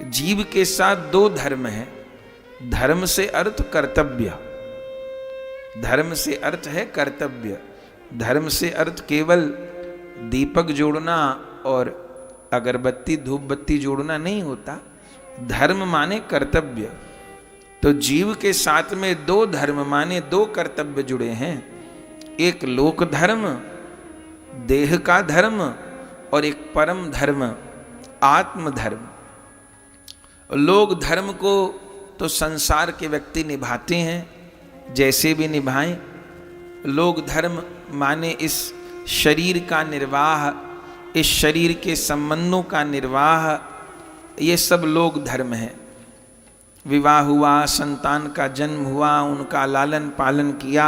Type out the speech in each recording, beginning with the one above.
जीव के साथ दो धर्म है, धर्म से अर्थ कर्तव्य, धर्म से अर्थ है कर्तव्य। धर्म से अर्थ केवल दीपक जोड़ना और अगरबत्ती धूप बत्ती जोड़ना नहीं होता, धर्म माने कर्तव्य। तो जीव के साथ में दो धर्म माने दो कर्तव्य जुड़े हैं, एक लोक धर्म देह का धर्म और एक परम धर्म आत्म धर्म। लोक धर्म को तो संसार के व्यक्ति निभाते हैं, जैसे भी निभाएं। लोक धर्म माने इस शरीर का निर्वाह, इस शरीर के संबंधों का निर्वाह, ये सब लोक धर्म है। विवाह हुआ, संतान का जन्म हुआ, उनका लालन पालन किया,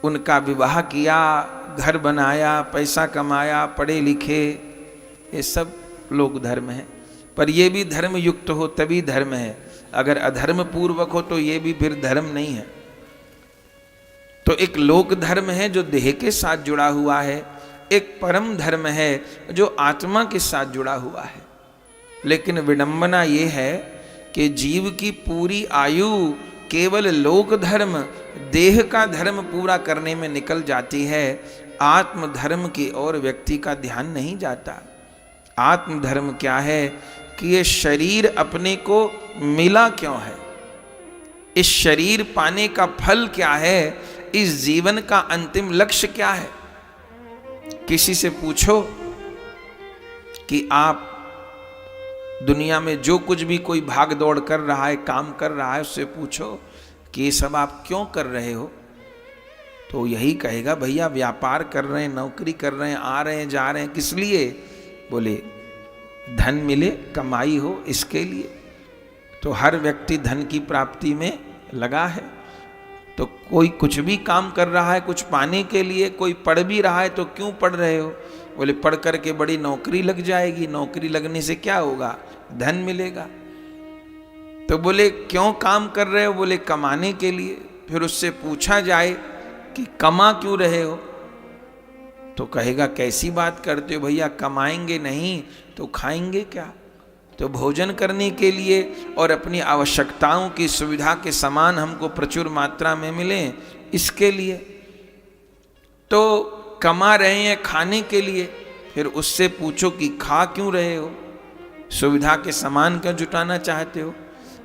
उनका विवाह किया, घर बनाया, पैसा कमाया, पढ़े लिखे, ये सब लोक धर्म है। पर ये भी धर्म युक्त हो तभी धर्म है, अगर अधर्म पूर्वक हो तो ये भी फिर धर्म नहीं है। तो एक लोक धर्म है जो देह के साथ जुड़ा हुआ है, एक परम धर्म है जो आत्मा के साथ जुड़ा हुआ है। लेकिन विडंबना ये है कि जीव की पूरी आयु केवल लोक धर्म देह का धर्म पूरा करने में निकल जाती है, आत्म धर्म की ओर व्यक्ति का ध्यान नहीं जाता। आत्म धर्म क्या है कि ये शरीर अपने को मिला क्यों है, इस शरीर पाने का फल क्या है, इस जीवन का अंतिम लक्ष्य क्या है। किसी से पूछो कि आप दुनिया में जो कुछ भी कोई भाग दौड़ कर रहा है, काम कर रहा है, उससे पूछो कि ये सब आप क्यों कर रहे हो, तो यही कहेगा भैया व्यापार कर रहे हैं, नौकरी कर रहे हैं, आ रहे हैं जा रहे हैं। किस लिए? बोले धन मिले, कमाई हो, इसके लिए। तो हर व्यक्ति धन की प्राप्ति में लगा है। तो कोई कुछ भी काम कर रहा है कुछ पाने के लिए, कोई पढ़ भी रहा है तो क्यों पढ़ रहे हो? बोले पढ़ करके बड़ी नौकरी लग जाएगी, नौकरी लगने से क्या होगा, धन मिलेगा। तो बोले क्यों काम कर रहे हो? बोले कमाने के लिए। फिर उससे पूछा जाए कि कमा क्यों रहे हो, तो कहेगा कैसी बात करते हो भैया, कमाएंगे नहीं तो खाएंगे क्या? तो भोजन करने के लिए और अपनी आवश्यकताओं की सुविधा के सामान हमको प्रचुर मात्रा में मिले, इसके लिए तो कमा रहे हैं खाने के लिए। फिर उससे पूछो कि खा क्यों रहे हो, सुविधा के सामान क्यों जुटाना चाहते हो?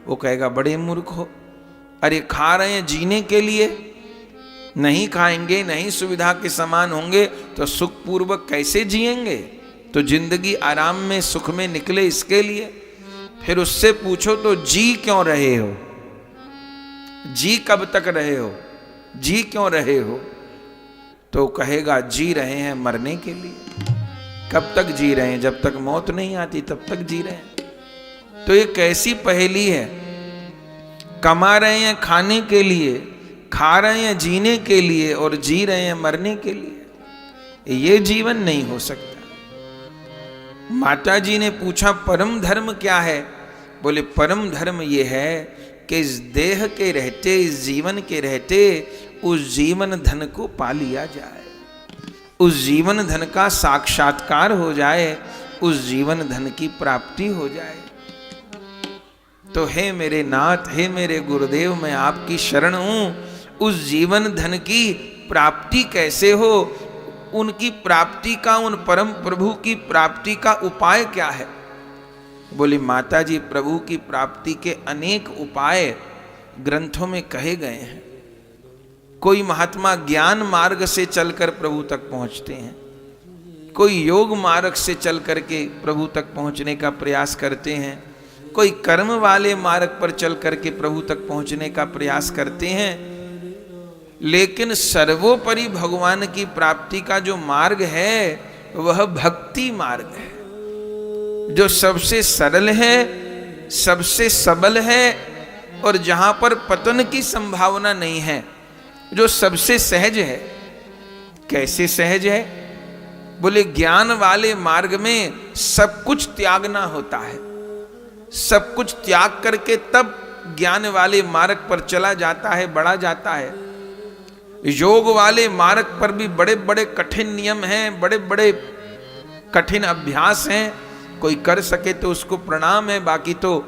वो कहेगा बड़े मूर्ख हो, अरे खा रहे हैं जीने के लिए, नहीं खाएंगे नहीं सुविधा के सामान होंगे तो सुखपूर्वक कैसे जिएंगे? तो जिंदगी आराम में सुख में निकले, इसके लिए। फिर उससे पूछो तो जी क्यों रहे हो, जी कब तक रहे हो, जी क्यों रहे हो? तो कहेगा जी रहे हैं मरने के लिए। कब तक जी रहे हैं? जब तक मौत नहीं आती तब तक जी रहे हैं। तो ये कैसी पहेली है, कमा रहे हैं खाने के लिए, खा रहे हैं जीने के लिए और जी रहे हैं मरने के लिए। ये जीवन नहीं हो सकता। माता जी ने पूछा परम धर्म क्या है? बोले परम धर्म ये है कि इस देह के रहते, इस जीवन के रहते उस जीवन धन को पा लिया जाए, उस जीवन धन का साक्षात्कार हो जाए, उस जीवन धन की प्राप्ति हो जाए। तो हे मेरे नाथ, हे मेरे गुरुदेव, मैं आपकी शरण हूं। उस जीवन धन की प्राप्ति कैसे हो, उनकी प्राप्ति का, उन परम प्रभु की प्राप्ति का उपाय क्या है? बोली माता जी प्रभु की प्राप्ति के अनेक उपाय ग्रंथों में कहे गए हैं। कोई महात्मा ज्ञान मार्ग से चलकर प्रभु तक पहुंचते हैं, कोई योग मार्ग से चल करके प्रभु तक पहुंचने का प्रयास करते हैं, कोई कर्म वाले मार्ग पर चल करके प्रभु तक पहुंचने का प्रयास करते हैं। लेकिन सर्वोपरि भगवान की प्राप्ति का जो मार्ग है वह भक्ति मार्ग है, जो सबसे सरल है, सबसे सबल है और जहां पर पतन की संभावना नहीं है, जो सबसे सहज है। कैसे सहज है? बोले ज्ञान वाले मार्ग में सब कुछ त्यागना होता है, सब कुछ त्याग करके तब ज्ञान वाले मार्ग पर चला जाता है, बढ़ा जाता है। योग वाले मार्ग पर भी बड़े बड़े कठिन नियम हैं, बड़े बड़े कठिन अभ्यास हैं, कोई कर सके तो उसको प्रणाम है, बाकी तो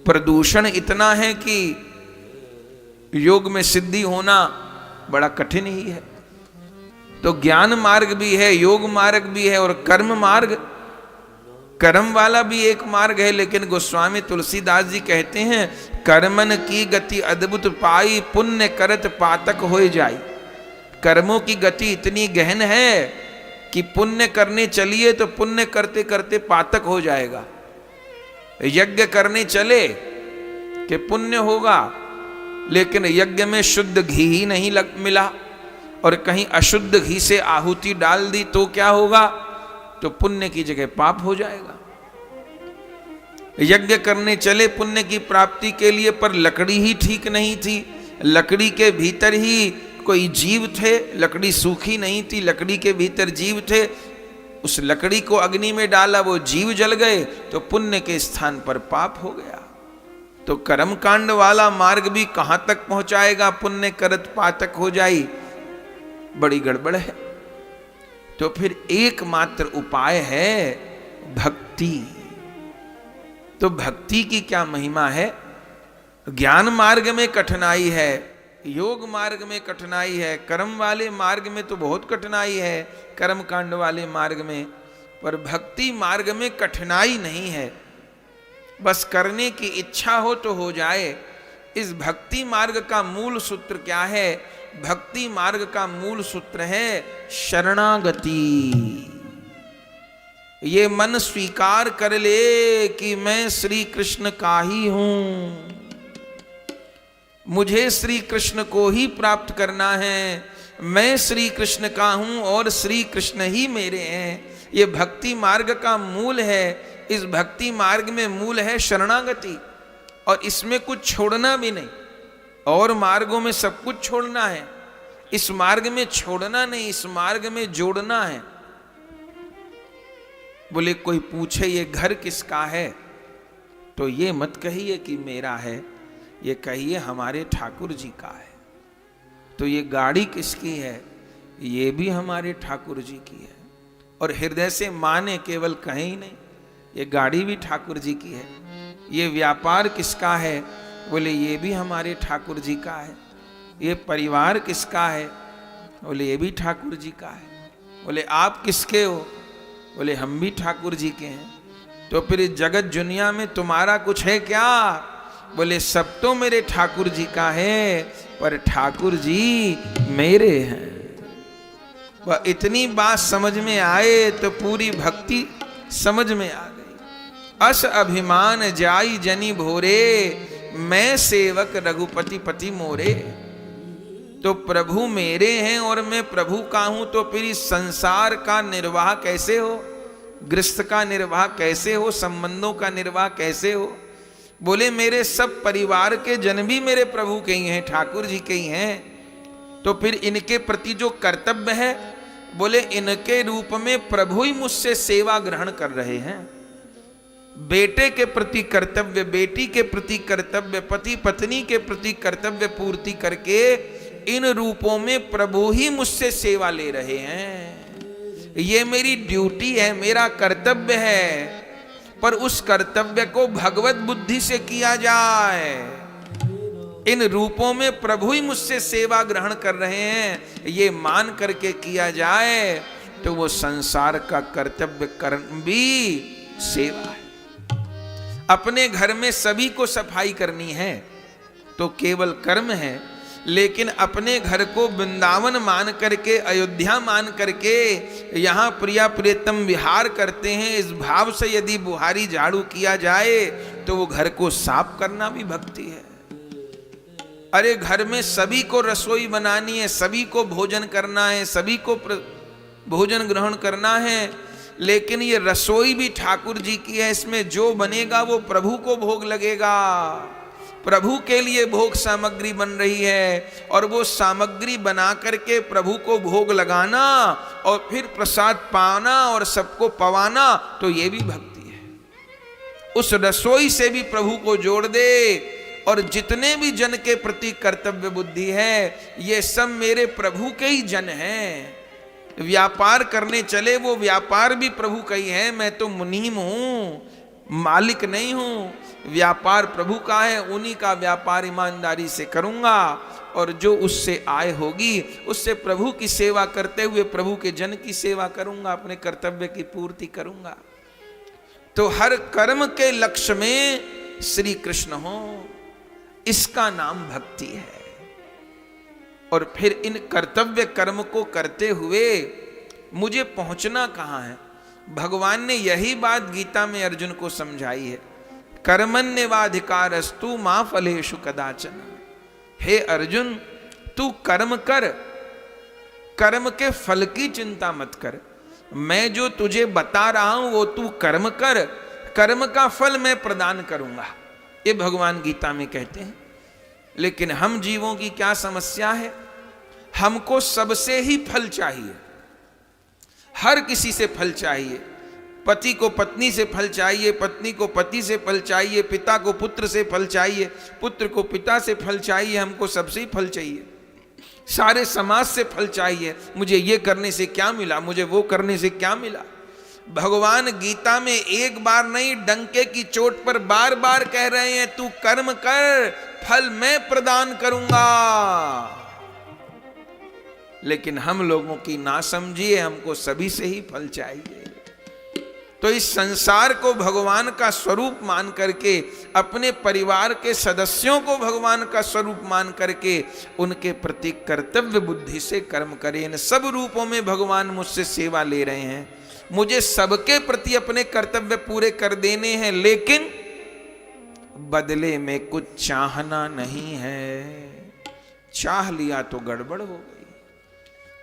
प्रदूषण इतना है कि योग में सिद्धि होना बड़ा कठिन ही है। तो ज्ञान मार्ग भी है, योग मार्ग भी है, और कर्म मार्ग, कर्म वाला भी एक मार्ग है। लेकिन गोस्वामी तुलसीदास जी कहते हैं, कर्मन की गति अद्भुत पाई, पुण्य करत पातक हो जाई। कर्मों की गति इतनी गहन है कि पुण्य करने चलिए तो पुण्य करते करते पातक हो जाएगा। यज्ञ करने चले कि पुण्य होगा, लेकिन यज्ञ में शुद्ध घी ही नहीं मिला और कहीं अशुद्ध घी से आहुति डाल दी तो क्या होगा? तो पुण्य की जगह पाप हो जाएगा। यज्ञ करने चले पुण्य की प्राप्ति के लिए, पर लकड़ी ही ठीक नहीं थी, लकड़ी के भीतर ही कोई जीव थे, लकड़ी सूखी नहीं थी, लकड़ी के भीतर जीव थे, उस लकड़ी को अग्नि में डाला, वो जीव जल गए, तो पुण्य के स्थान पर पाप हो गया। तो कर्म कांड वाला मार्ग भी कहां तक पहुंचाएगा? पुण्य करत पातक हो जाई, बड़ी गड़बड़ है। तो फिर एकमात्र उपाय है भक्ति। तो भक्ति की क्या महिमा है? ज्ञान मार्ग में कठिनाई है, योग मार्ग में कठिनाई है, कर्म वाले मार्ग में तो बहुत कठिनाई है, कर्म कांड वाले मार्ग में, पर भक्ति मार्ग में कठिनाई नहीं है, बस करने की इच्छा हो तो हो जाए। इस भक्ति मार्ग का मूल सूत्र क्या है? भक्ति मार्ग का मूल सूत्र है शरणागति। ये मन स्वीकार कर ले कि मैं श्री कृष्ण का ही हूं, मुझे श्री कृष्ण को ही प्राप्त करना है, मैं श्री कृष्ण का हूं और श्री कृष्ण ही मेरे हैं। ये भक्ति मार्ग का मूल है। इस भक्ति मार्ग में मूल है शरणागति, और इसमें कुछ छोड़ना भी नहीं। और मार्गों में सब कुछ छोड़ना है, इस मार्ग में छोड़ना नहीं, इस मार्ग में जोड़ना है। बोले कोई पूछे ये घर किसका है, तो ये मत कहिए कि मेरा है, ये कहिए हमारे ठाकुर जी का है। तो ये गाड़ी किसकी है, ये भी हमारे ठाकुर जी की है। और हृदय से माने, केवल कहीं ही नहीं, ये गाड़ी भी ठाकुर जी की है। ये व्यापार किसका है, बोले ये भी हमारे ठाकुर जी का है। ये परिवार किसका है, बोले ये भी ठाकुर जी का है। बोले आप किसके हो, बोले हम भी ठाकुर जी के हैं। तो फिर इस जगत दुनिया में तुम्हारा कुछ है क्या, बोले सब तो मेरे ठाकुर जी का है, पर ठाकुर जी मेरे हैं। वह इतनी बात समझ में आए तो पूरी भक्ति समझ में आ गई। अस अभिमान जाई जनी भोरे, मैं सेवक रघुपति पति मोरे। तो प्रभु मेरे हैं और मैं प्रभु का हूं, तो फिर इस संसार का निर्वाह कैसे हो, गृहस्थ का निर्वाह कैसे हो, संबंधों का निर्वाह कैसे हो। बोले मेरे सब परिवार के जन भी मेरे प्रभु के ही हैं, ठाकुर जी के ही हैं। तो फिर इनके प्रति जो कर्तव्य है, बोले इनके रूप में प्रभु ही मुझसे सेवा ग्रहण कर रहे हैं। बेटे के प्रति कर्तव्य, बेटी के प्रति कर्तव्य, पति पत्नी के प्रति कर्तव्य पूर्ति करके इन रूपों में प्रभु ही मुझसे सेवा ले रहे हैं। ये मेरी ड्यूटी है, मेरा कर्तव्य है, पर उस कर्तव्य को भगवत बुद्धि से किया जाए। इन रूपों में प्रभु ही मुझसे सेवा ग्रहण कर रहे हैं, ये मान करके किया जाए, तो वो संसार का कर्तव्य कर्म भी सेवा है। अपने घर में सभी को सफाई करनी है तो केवल कर्म है, लेकिन अपने घर को वृंदावन मान करके, अयोध्या मान करके यहाँ प्रिया प्रियतम विहार करते हैं, इस भाव से यदि बुहारी झाड़ू किया जाए तो वो घर को साफ करना भी भक्ति है। अरे घर में सभी को रसोई बनानी है, सभी को भोजन करना है, सभी को भोजन ग्रहण करना है, लेकिन ये रसोई भी ठाकुर जी की है, इसमें जो बनेगा वो प्रभु को भोग लगेगा। प्रभु के लिए भोग सामग्री बन रही है, और वो सामग्री बना करके प्रभु को भोग लगाना और फिर प्रसाद पाना और सबको पवाना, तो ये भी भक्ति है। उस रसोई से भी प्रभु को जोड़ दे, और जितने भी जन के प्रति कर्तव्य बुद्धि है, ये सब मेरे प्रभु के ही जन हैं। व्यापार करने चले, वो व्यापार भी प्रभु का ही है। मैं तो मुनीम हूं, मालिक नहीं हूं। व्यापार प्रभु का है, उन्हीं का व्यापार ईमानदारी से करूंगा, और जो उससे आय होगी उससे प्रभु की सेवा करते हुए प्रभु के जन की सेवा करूंगा, अपने कर्तव्य की पूर्ति करूंगा। तो हर कर्म के लक्ष्य में श्री कृष्ण हो, इसका नाम भक्ति है। और फिर इन कर्तव्य कर्म को करते हुए मुझे पहुंचना कहां है? भगवान ने यही बात गीता में अर्जुन को समझाई है, कर्मण्येवाधिकारस्तु मा फलेषु कदाचन। हे अर्जुन, तू कर्म कर, कर्म के फल की चिंता मत कर। मैं जो तुझे बता रहा हूं वो तू कर्म कर, कर्म का फल मैं प्रदान करूंगा, ये भगवान गीता में कहते हैं। लेकिन हम जीवों की क्या समस्या है, हमको सबसे ही फल चाहिए, हर किसी से फल चाहिए। पति को पत्नी से फल चाहिए, पत्नी को पति से फल चाहिए, पिता को पुत्र से फल चाहिए, पुत्र को पिता से फल चाहिए, हमको सबसे ही फल चाहिए, सारे समाज से फल चाहिए। मुझे ये करने से क्या मिला, मुझे वो करने से क्या मिला। भगवान गीता में एक बार नहीं, डंके की चोट पर बार बार कह रहे हैं, तू कर्म कर, फल मैं प्रदान करूंगा। लेकिन हम लोगों की ना समझिए, हमको सभी से ही फल चाहिए। तो इस संसार को भगवान का स्वरूप मान करके, अपने परिवार के सदस्यों को भगवान का स्वरूप मान करके उनके प्रति कर्तव्य बुद्धि से कर्म करें। इन सब रूपों में भगवान मुझसे सेवा ले रहे हैं, मुझे सबके प्रति अपने कर्तव्य पूरे कर देने हैं, लेकिन बदले में कुछ चाहना नहीं है। चाह लिया तो गड़बड़ हो गई।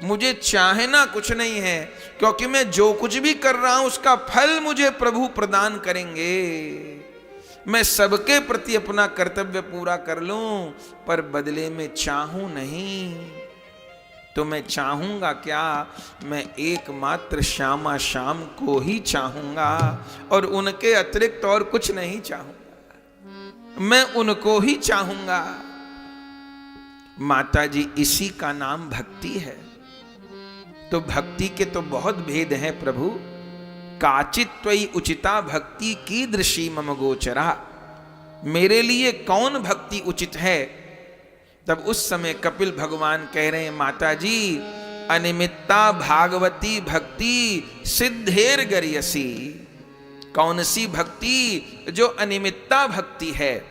मुझे चाहना कुछ नहीं है, क्योंकि मैं जो कुछ भी कर रहा हूं उसका फल मुझे प्रभु प्रदान करेंगे। मैं सबके प्रति अपना कर्तव्य पूरा कर लूं, पर बदले में चाहूं नहीं। तो मैं चाहूंगा क्या? मैं एकमात्र श्यामा श्याम को ही चाहूंगा, और उनके अतिरिक्त और कुछ नहीं चाहूंगा, मैं उनको ही चाहूंगा। माता जी, इसी का नाम भक्ति है। तो भक्ति के तो बहुत भेद हैं प्रभु। काचित त्वयि उचिता भक्ति कीदृशी मम गोचरा। मेरे लिए कौन भक्ति उचित है? तब उस समय कपिल भगवान कह रहे हैं, माता जी, अनिमित्ता भागवती भक्ति सिद्धेर गरियसी। कौन सी भक्ति? जो अनिमित्ता भक्ति है,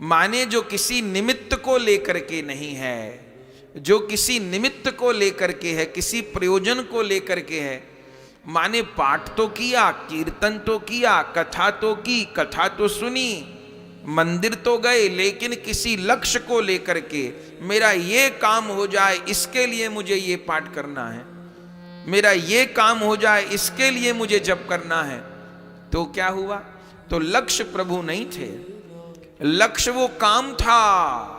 माने जो किसी निमित्त को लेकर के नहीं है, जो किसी निमित्त को लेकर के है, किसी प्रयोजन को लेकर के है। माने पाठ तो किया, कीर्तन तो किया, कथा तो की, कथा तो सुनी, मंदिर तो गए, लेकिन किसी लक्ष्य को लेकर के, मेरा ये काम हो जाए इसके लिए मुझे ये पाठ करना है, मेरा ये काम हो जाए इसके लिए मुझे जप करना है। तो क्या हुआ? तो लक्ष्य प्रभु नहीं थे, लक्ष्य वो काम था।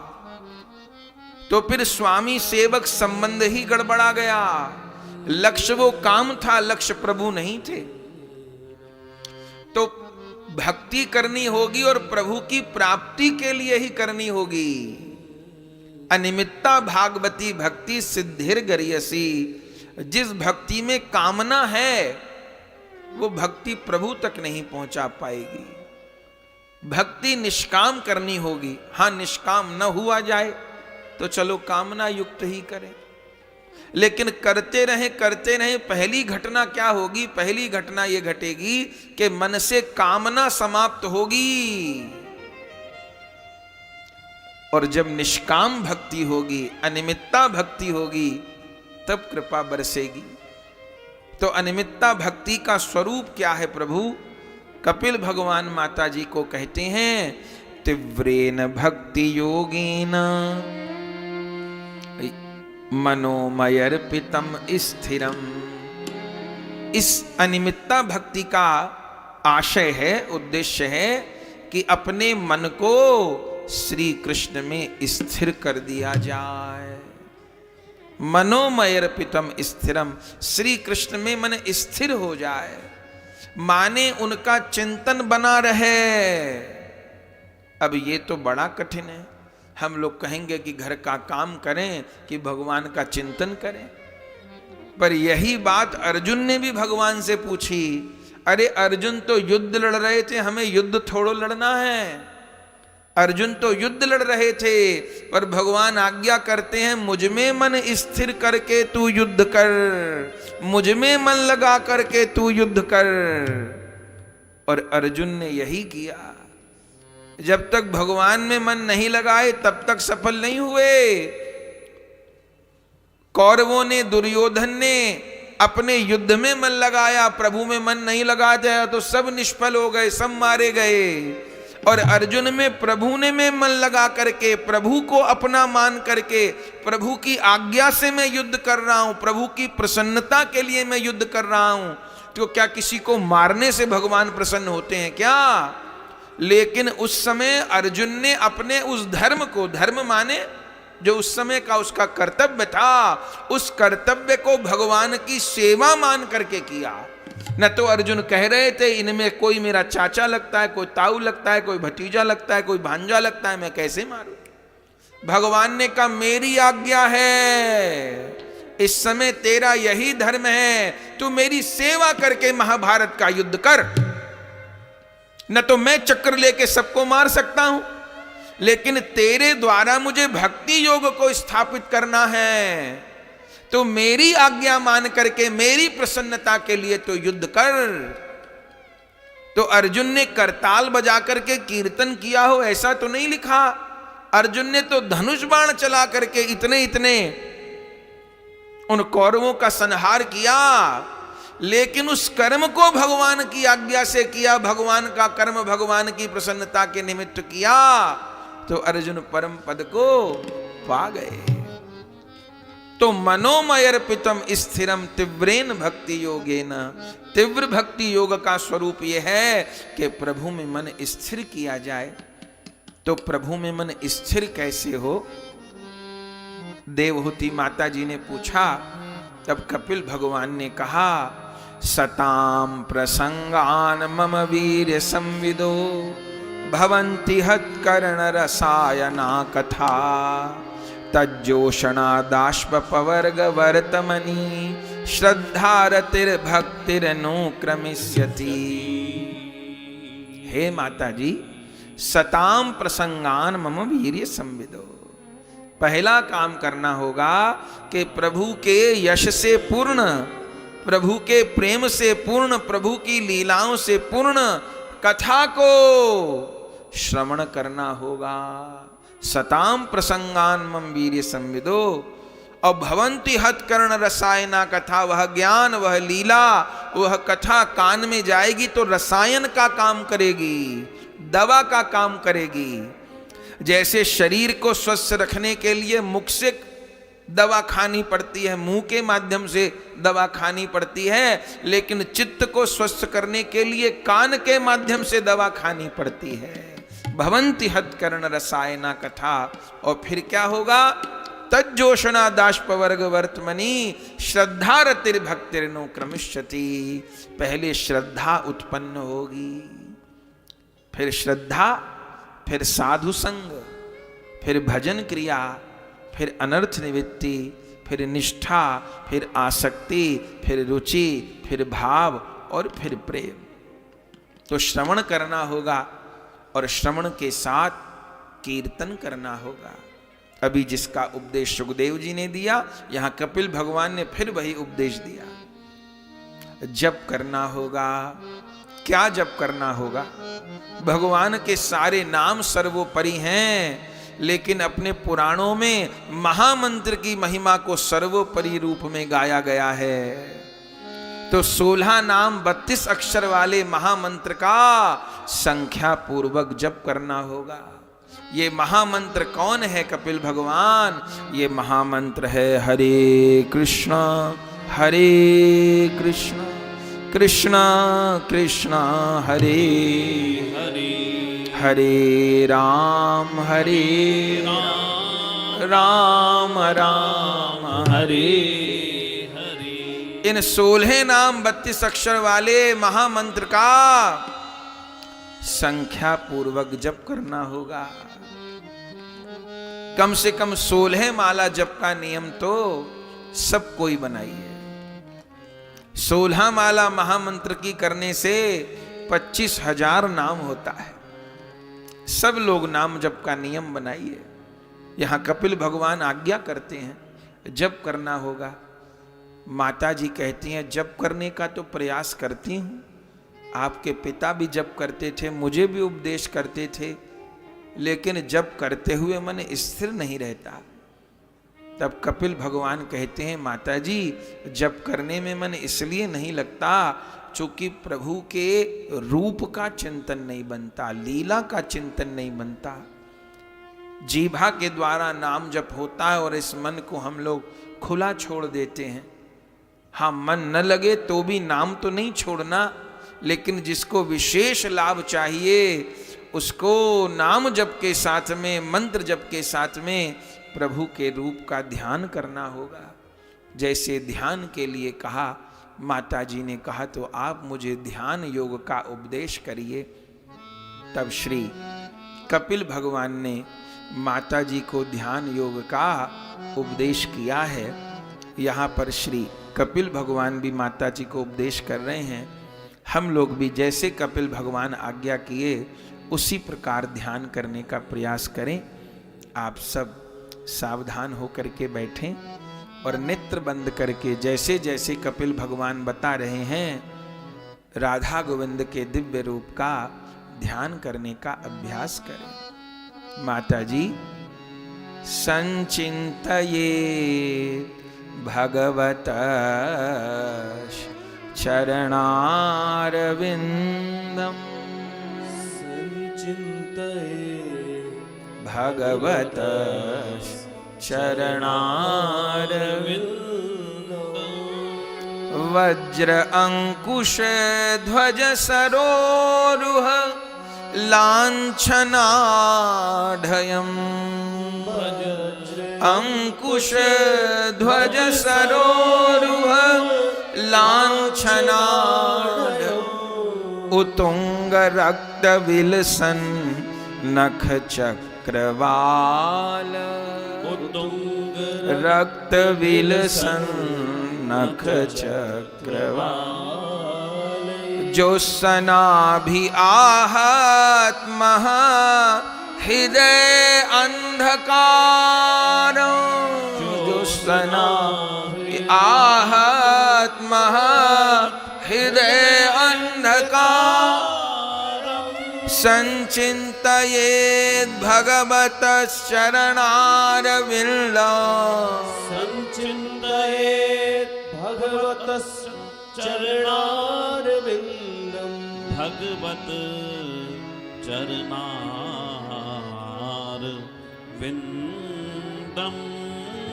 तो फिर स्वामी सेवक संबंध ही गड़बड़ा गया। लक्ष्य वो काम था, लक्ष्य प्रभु नहीं थे। तो भक्ति करनी होगी और प्रभु की प्राप्ति के लिए ही करनी होगी। अनिमित्ता भागवती भक्ति सिद्धिर गरियसी। जिस भक्ति में कामना है वो भक्ति प्रभु तक नहीं पहुंचा पाएगी। भक्ति निष्काम करनी होगी। हां, निष्काम न हुआ जाए तो चलो कामना युक्त ही करें, लेकिन करते रहें। पहली घटना क्या होगी? पहली घटना यह घटेगी कि मन से कामना समाप्त होगी। और जब निष्काम भक्ति होगी, अनिमित्ता भक्ति होगी, तब कृपा बरसेगी। तो अनिमित्ता भक्ति का स्वरूप क्या है प्रभु? कपिल भगवान माता जी को कहते हैं, तीव्रेन भक्ति योगेन मनोमयर्पितम स्थिरम। इस अनिमित्ता भक्ति का आशय है, उद्देश्य है कि अपने मन को श्री कृष्ण में स्थिर कर दिया जाए। मनोमयर्पितम स्थिरम, श्री कृष्ण में मन स्थिर हो जाए, माने उनका चिंतन बना रहे। अब ये तो बड़ा कठिन है। हम लोग कहेंगे कि घर का काम करें कि भगवान का चिंतन करें। पर यही बात अर्जुन ने भी भगवान से पूछी। अरे अर्जुन तो युद्ध लड़ रहे थे, हमें युद्ध थोड़ो लड़ना है। अर्जुन तो युद्ध लड़ रहे थे, पर भगवान आज्ञा करते हैं मुझ में मन स्थिर करके तू युद्ध कर, मुझ में मन लगा करके तू युद्ध कर। और अर्जुन ने यही किया। जब तक भगवान में मन नहीं लगाए तब तक सफल नहीं हुए। कौरवों ने, दुर्योधन ने अपने युद्ध में मन लगाया, प्रभु में मन नहीं लगाया तो सब निष्फल हो गए, सब मारे गए। और अर्जुन में, प्रभु ने में मन लगा करके, प्रभु को अपना मान करके, प्रभु की आज्ञा से मैं युद्ध कर रहा हूं, प्रभु की प्रसन्नता के लिए मैं युद्ध कर रहा हूं। तो क्या किसी को मारने से भगवान प्रसन्न होते हैं क्या? लेकिन उस समय अर्जुन ने अपने उस धर्म को, धर्म माने जो उस समय का उसका कर्तव्य था, उस कर्तव्य को भगवान की सेवा मान करके किया। न तो अर्जुन कह रहे थे इनमें कोई मेरा चाचा लगता है, कोई ताऊ लगता है, कोई भतीजा लगता है, कोई भांजा लगता है, मैं कैसे मारूं? भगवान ने कहा मेरी आज्ञा है, इस समय तेरा यही धर्म है, तू मेरी सेवा करके महाभारत का युद्ध कर। न तो मैं चक्र लेके सबको मार सकता हूं, लेकिन तेरे द्वारा मुझे भक्ति योग को स्थापित करना है, तो मेरी आज्ञा मान करके मेरी प्रसन्नता के लिए तो युद्ध कर। तो अर्जुन ने करताल बजा करके कीर्तन किया हो ऐसा तो नहीं लिखा। अर्जुन ने तो धनुष बाण चला करके इतने इतने उन कौरवों का संहार किया, लेकिन उस कर्म को भगवान की आज्ञा से किया, भगवान का कर्म भगवान की प्रसन्नता के निमित्त किया, तो अर्जुन परम पद को पा गए। तो मनोमयर्पितम स्थिरम तीव्रेन भक्ति योगेन, तीव्र भक्ति योग का स्वरूप यह है कि प्रभु में मन स्थिर किया जाए। तो प्रभु में मन स्थिर कैसे हो? देवहूति माता जी ने पूछा, तब कपिल भगवान ने कहा सताम प्रसंगान मम वीर्य संविदो भवन्ति हत्कर्ण रसायना कथा तज्जोषणादाश्प पवर्ग वर्तमनी श्रद्धारतिर्भक्तिरनुक्रमिष्यति। हे माता जी, सताम प्रसंगान मम वीर्य संविदो, पहला काम करना होगा कि प्रभु के यश से पूर्ण, प्रभु के प्रेम से पूर्ण, प्रभु की लीलाओं से पूर्ण कथा को श्रवण करना होगा। सताम प्रसंगान मम वीर्य संविदो। और भवंती हत्कर्ण रसायना कथा, वह ज्ञान, वह लीला, वह कथा कान में जाएगी तो रसायन का काम करेगी, दवा का काम करेगी। जैसे शरीर को स्वस्थ रखने के लिए मुख से दवा खानी पड़ती है, मुंह के माध्यम से दवा खानी पड़ती है, लेकिन चित्त को स्वस्थ करने के लिए कान के माध्यम से दवा खानी पड़ती है। भवंति हत्कर्ण रसायना कथा। और फिर क्या होगा? तज्जोषणा दाष्पवर्ग वर्तमनी श्रद्धारतिर्भक्तिरनुक्रमिष्यति। पहले श्रद्धा उत्पन्न होगी, फिर श्रद्धा, फिर साधु संग, फिर भजन क्रिया, फिर अनर्थ निवृत्ति, फिर निष्ठा, फिर आसक्ति, फिर रुचि, फिर भाव और फिर प्रेम। तो श्रवण करना होगा और श्रवण के साथ कीर्तन करना होगा। अभी जिसका उपदेश सुखदेव जी ने दिया, यहां कपिल भगवान ने फिर वही उपदेश दिया। जप करना होगा। क्या जप करना होगा? भगवान के सारे नाम सर्वोपरि हैं, लेकिन अपने पुराणों में महामंत्र की महिमा को सर्वोपरि रूप में गाया गया है। तो 16 नाम 32 अक्षर वाले महामंत्र का संख्या पूर्वक जप करना होगा। ये महामंत्र कौन है कपिल भगवान? ये महामंत्र है हरे कृष्णा कृष्ण कृष्ण हरे हरे, हरे राम राम राम हरे हरे। इन 16 नाम 32 अक्षर वाले महामंत्र का संख्या पूर्वक जप करना होगा। कम से कम 16 माला जप का नियम तो सब कोई बनाइए। 16 माला महामंत्र की करने से 25,000 नाम होता है। सब लोग नाम जप का नियम बनाइए। यहाँ कपिल भगवान आज्ञा करते हैं जप करना होगा। माता जी कहती हैं जप करने का तो प्रयास करती हूँ, आपके पिता भी जप करते थे, मुझे भी उपदेश करते थे, लेकिन जप करते हुए मन स्थिर नहीं रहता। तब कपिल भगवान कहते हैं माता जी जप करने में मन इसलिए नहीं लगता चूंकि प्रभु के रूप का चिंतन नहीं बनता, लीला का चिंतन नहीं बनता। जीभा के द्वारा नाम जप होता है और इस मन को हम लोग खुला छोड़ देते हैं। हाँ, मन न लगे तो भी नाम तो नहीं छोड़ना, लेकिन जिसको विशेष लाभ चाहिए उसको नाम जप के साथ में, मंत्र जप के साथ में प्रभु के रूप का ध्यान करना होगा। जैसे ध्यान के लिए कहा, माता जी ने कहा तो आप मुझे ध्यान योग का उपदेश करिए। तब श्री कपिल भगवान ने माता जी को ध्यान योग का उपदेश किया है। यहाँ पर श्री कपिल भगवान भी माता जी को उपदेश कर रहे हैं। हम लोग भी जैसे कपिल भगवान आज्ञा किए उसी प्रकार ध्यान करने का प्रयास करें। आप सब सावधान होकर के बैठें और नेत्र बंद करके जैसे जैसे कपिल भगवान बता रहे हैं राधा गोविंद के दिव्य रूप का ध्यान करने का अभ्यास करें। माता जी संचिंतये भगवत चरणारविंदम, संचिंतये भगवत चरणारविंदम, वज्र अंकुश ध्वज सरोरुह लांछनाढयम्, अंकुश ध्वज सरोरुह लांछनाढयम्, उतुंग रक्त विलसन नख चक्रवाल, रक्त विलसन नख चक्रवाल, जो सना भी आहत महा हृदय अंधकार, जो सना भी आहत महा हृदय अंधकार, संचिंतयेत् भगवतः चरणारविंदम्, संचिंतयेत् भगवतः चरणारविंदम्, भगवत चरणारविंदम्,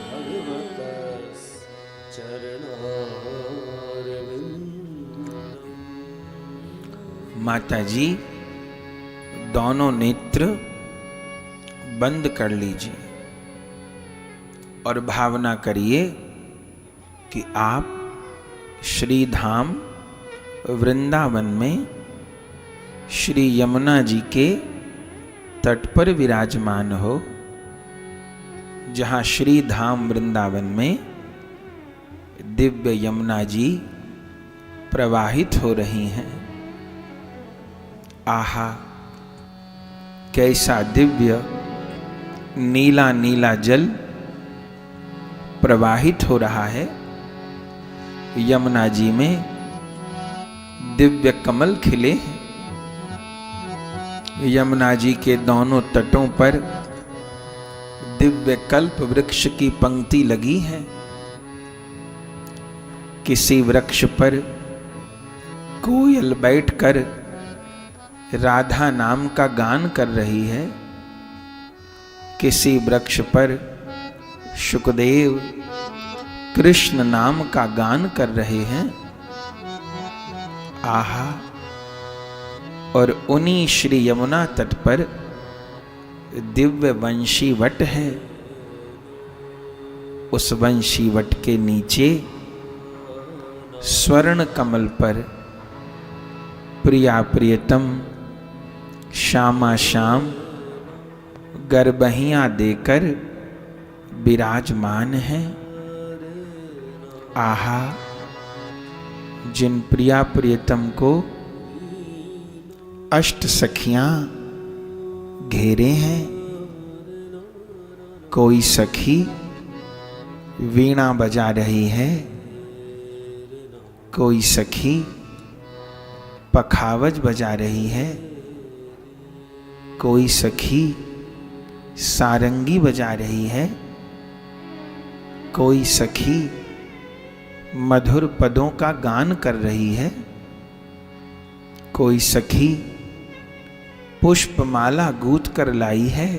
भगवतः चरणारविंदम्। माता जी दोनों नेत्र बंद कर लीजिए और भावना करिए कि आप श्री धाम वृंदावन में श्री यमुना जी के तट पर विराजमान हो, जहाँ श्री धाम वृंदावन में दिव्य यमुना जी प्रवाहित हो रही हैं। आहा, कैसा दिव्य नीला नीला जल प्रवाहित हो रहा है। यमुना जी में दिव्य कमल खिले हैं। यमुना जी के दोनों तटों पर दिव्य कल्प वृक्ष की पंक्ति लगी है। किसी वृक्ष पर कोयल बैठकर राधा नाम का गान कर रही है, किसी वृक्ष पर शुकदेव कृष्ण नाम का गान कर रहे हैं। आहा, और उन्हीं श्री यमुना तट पर दिव्य वंशी वट है। उस वंशी वट के नीचे स्वर्ण कमल पर प्रिया प्रियतम श्यामा श्याम गर्भहियां देकर विराजमान है। आहा, जिन प्रिया प्रियतम को अष्ट सखियां घेरे हैं। कोई सखी वीणा बजा रही है, कोई सखी पखावज बजा रही है, कोई सखी सारंगी बजा रही है, कोई सखी मधुर पदों का गान कर रही है, कोई सखी पुष्पमाला गूंथ कर लाई है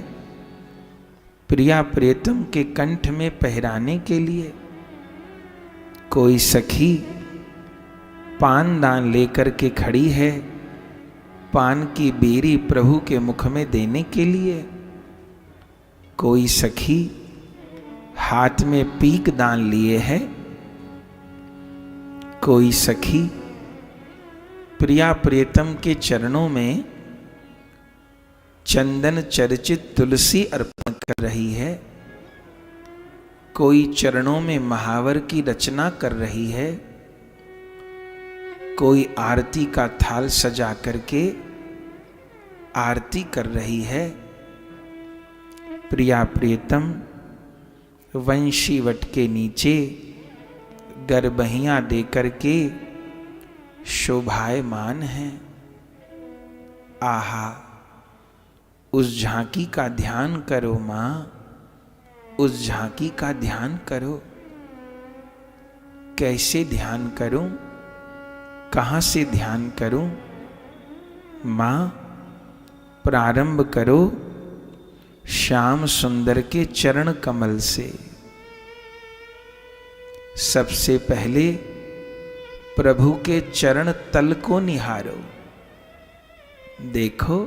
प्रिया प्रियतम के कंठ में पहराने के लिए। कोई सखी पान दान लेकर के खड़ी है पान की बेरी प्रभु के मुख में देने के लिए। कोई सखी हाथ में पीक दान लिए है। कोई सखी प्रिया प्रियतम के चरणों में चंदन चर्चित तुलसी अर्पण कर रही है। कोई चरणों में महावर की रचना कर रही है। कोई आरती का थाल सजा करके आरती कर रही है। प्रिया प्रियतम वंशी वट के नीचे गरबहियां दे करके शोभायमान है। आहा, उस झांकी का ध्यान करो मां, उस झांकी का ध्यान करो। कैसे ध्यान करूं, कहां से ध्यान करूं? मां, प्रारंभ करो श्याम सुंदर के चरण कमल से। सबसे पहले प्रभु के चरण तल को निहारो। देखो,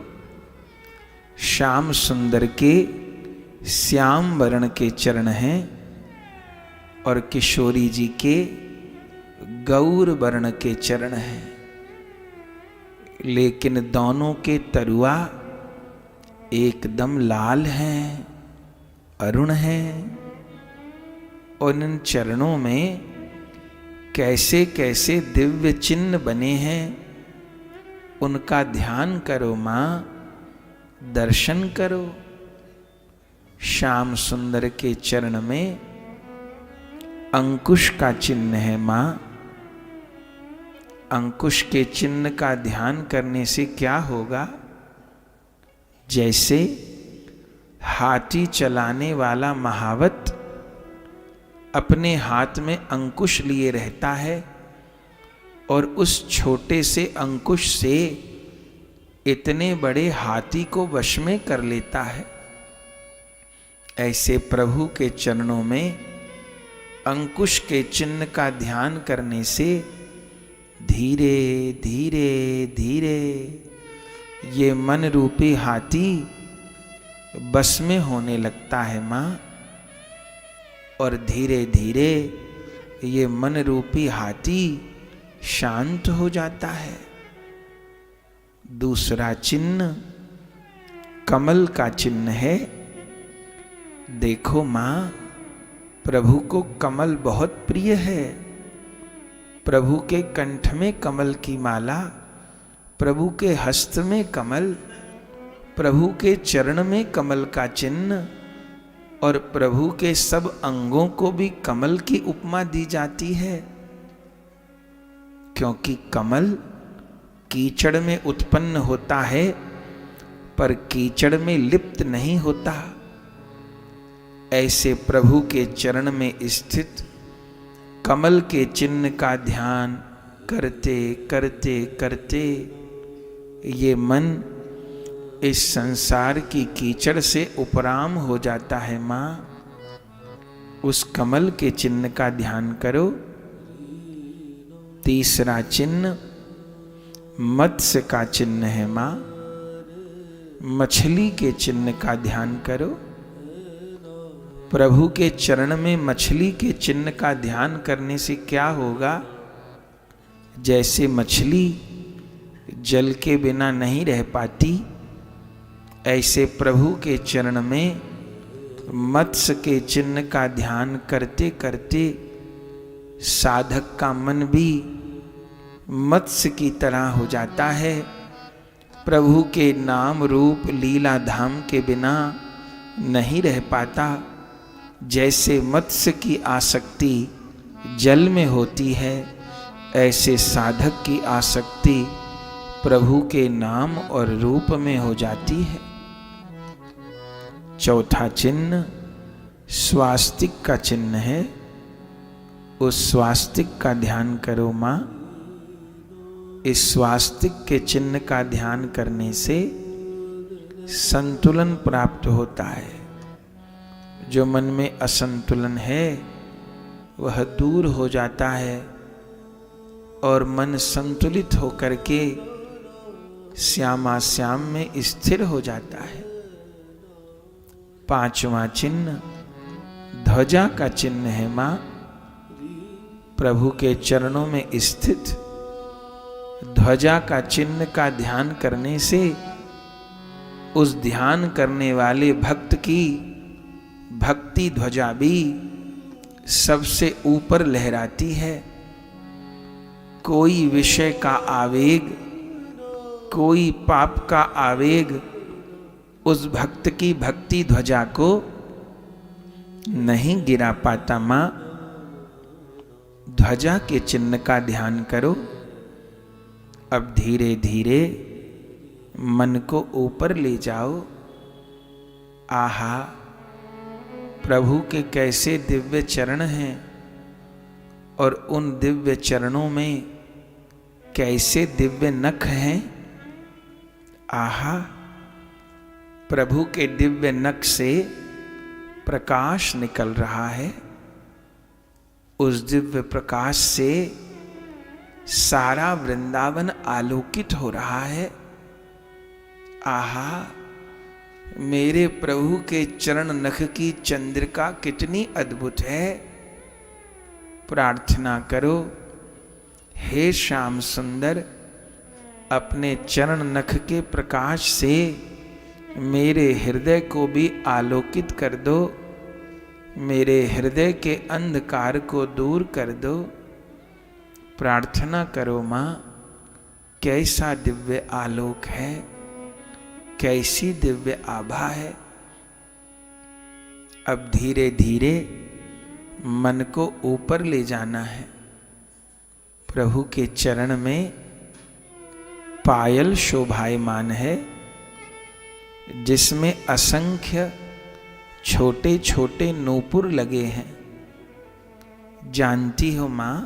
श्याम सुंदर के श्याम वर्ण के चरण हैं और किशोरी जी के गौर वर्ण के चरण हैं, लेकिन दोनों के तरुआ एकदम लाल हैं, अरुण हैं। और इन चरणों में कैसे कैसे दिव्य चिन्ह बने हैं, उनका ध्यान करो मां, दर्शन करो। श्याम सुंदर के चरण में अंकुश का चिन्ह है मां। अंकुश के चिन्ह का ध्यान करने से क्या होगा? जैसे हाथी चलाने वाला महावत अपने हाथ में अंकुश लिए रहता है और उस छोटे से अंकुश से इतने बड़े हाथी को वश में कर लेता है। ऐसे प्रभु के चरणों में अंकुश के चिन्ह का ध्यान करने से धीरे धीरे धीरे ये मन रूपी हाथी बस में होने लगता है मां, और धीरे धीरे ये मन रूपी हाथी शांत हो जाता है। दूसरा चिन्ह कमल का चिन्ह है। देखो मां, प्रभु को कमल बहुत प्रिय है। प्रभु के कंठ में कमल की माला, प्रभु के हस्त में कमल, प्रभु के चरण में कमल का चिन्ह, और प्रभु के सब अंगों को भी कमल की उपमा दी जाती है। क्योंकि कमल कीचड़ में उत्पन्न होता है पर कीचड़ में लिप्त नहीं होता। ऐसे प्रभु के चरण में स्थित कमल के चिन्ह का ध्यान करते करते करते ये मन इस संसार की कीचड़ से उपराम हो जाता है मां। उस कमल के चिन्ह का ध्यान करो। तीसरा चिन्ह मत्स्य का चिन्ह है मां। मछली के चिन्ह का ध्यान करो। प्रभु के चरण में मछली के चिन्ह का ध्यान करने से क्या होगा? जैसे मछली जल के बिना नहीं रह पाती, ऐसे प्रभु के चरण में मत्स्य के चिन्ह का ध्यान करते करते साधक का मन भी मत्स्य की तरह हो जाता है। प्रभु के नाम रूप लीला धाम के बिना नहीं रह पाता। जैसे मत्स्य की आसक्ति जल में होती है, ऐसे साधक की आसक्ति प्रभु के नाम और रूप में हो जाती है। चौथा चिन्ह स्वास्तिक का चिन्ह है। उस स्वास्तिक का ध्यान करो मां। इस स्वास्तिक के चिन्ह का ध्यान करने से संतुलन प्राप्त होता है। जो मन में असंतुलन है वह दूर हो जाता है और मन संतुलित होकर के श्यामा श्याम में स्थिर हो जाता है। पांचवा चिन्ह ध्वजा का चिन्ह है मां। प्रभु के चरणों में स्थित ध्वजा का चिन्ह का ध्यान करने से उस ध्यान करने वाले भक्त की भक्ति ध्वजा भी सबसे ऊपर लहराती है। कोई विषय का आवेग, कोई पाप का आवेग उस भक्त की भक्ति ध्वजा को नहीं गिरा पाता। मां, ध्वजा के चिन्ह का ध्यान करो। अब धीरे धीरे मन को ऊपर ले जाओ। आहा, प्रभु के कैसे दिव्य चरण हैं और उन दिव्य चरणों में कैसे दिव्य नख हैं। आहा, प्रभु के दिव्य नख से प्रकाश निकल रहा है। उस दिव्य प्रकाश से सारा वृंदावन आलोकित हो रहा है। आहा, मेरे प्रभु के चरण नख की चंद्रिका कितनी अद्भुत है। प्रार्थना करो, हे श्याम सुंदर, अपने चरण नख के प्रकाश से मेरे हृदय को भी आलोकित कर दो। मेरे हृदय के अंधकार को दूर कर दो। प्रार्थना करो मां, कैसा दिव्य आलोक है, कैसी दिव्य आभा है। अब धीरे धीरे मन को ऊपर ले जाना है। प्रभु के चरण में पायल शोभायमान है, जिसमें असंख्य छोटे छोटे नूपुर लगे हैं। जानती हो मां,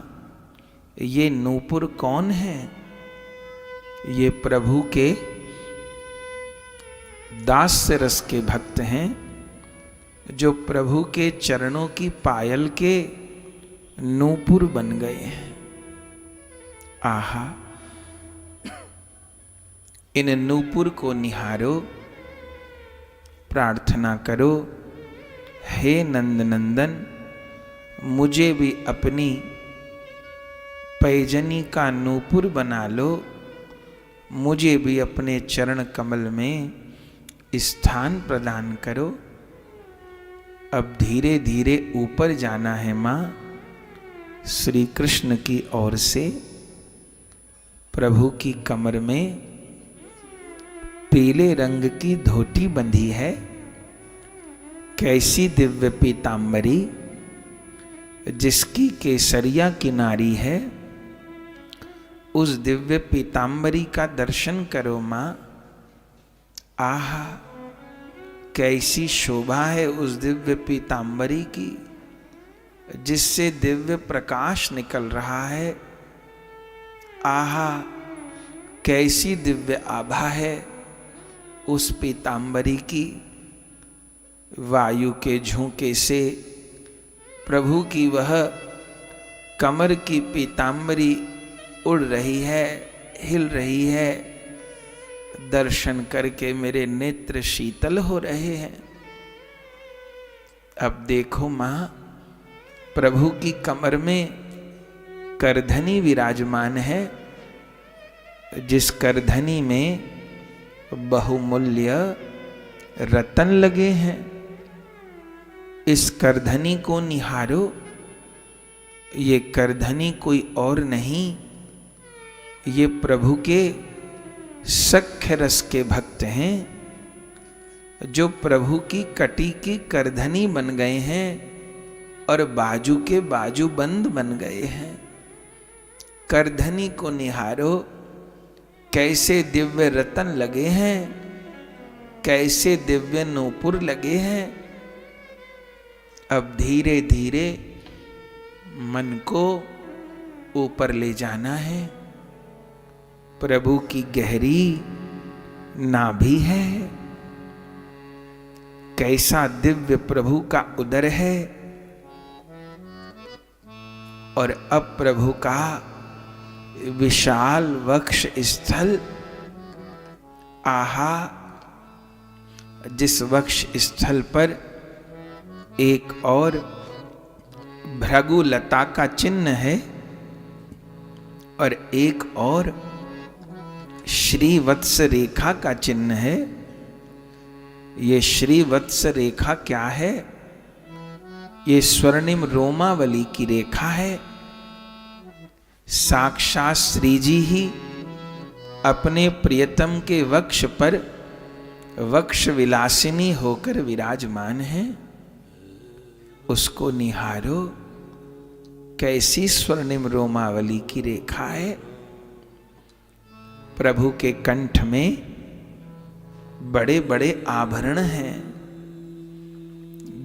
ये नूपुर कौन है? ये प्रभु के दास्य रस के भक्त हैं, जो प्रभु के चरणों की पायल के नूपुर बन गए हैं। आहा, इन नूपुर को निहारो। प्रार्थना करो, हे नंद नंदन, मुझे भी अपनी पैजनी का नूपुर बना लो। मुझे भी अपने चरण कमल में स्थान प्रदान करो। अब धीरे धीरे ऊपर जाना है मां, श्री कृष्ण की ओर से। प्रभु की कमर में पीले रंग की धोती बंधी है। कैसी दिव्य पीतांबरी, जिसकी केसरिया किनारी है। उस दिव्य पीतांबरी का दर्शन करो मां। आहा, कैसी शोभा है उस दिव्य पीतांबरी की, जिससे दिव्य प्रकाश निकल रहा है। आहा, कैसी दिव्य आभा है उस पीतांबरी की। वायु के झोंके से प्रभु की वह कमर की पीतांबरी उड़ रही है, हिल रही है। दर्शन करके मेरे नेत्र शीतल हो रहे हैं। अब देखो मां, प्रभु की कमर में करधनी विराजमान है, जिस करधनी में बहुमूल्य रतन लगे हैं। इस करधनी को निहारो। ये करधनी कोई और नहीं, ये प्रभु के सख्य रस के भक्त हैं, जो प्रभु की कटी की करधनी बन गए हैं और बाजू के बाजू बंद बन गए हैं। करधनी को निहारो, कैसे दिव्य रतन लगे हैं, कैसे दिव्य नूपुर लगे हैं। अब धीरे धीरे मन को ऊपर ले जाना है। प्रभु की गहरी नाभि है, कैसा दिव्य प्रभु का उदर है, और अब प्रभु का विशाल वक्ष स्थल। आहा, जिस वक्ष स्थल पर एक और भृगुलता का चिन्ह है और एक और श्रीवत्स रेखा का चिन्ह है। ये श्रीवत्स रेखा क्या है? ये स्वर्णिम रोमावली की रेखा है। साक्षात श्री जी ही अपने प्रियतम के वक्ष पर वक्ष विलासिनी होकर विराजमान हैं। उसको निहारो, कैसी स्वर्णिम रोमावली की रेखा है। प्रभु के कंठ में बड़े बड़े आभरण हैं,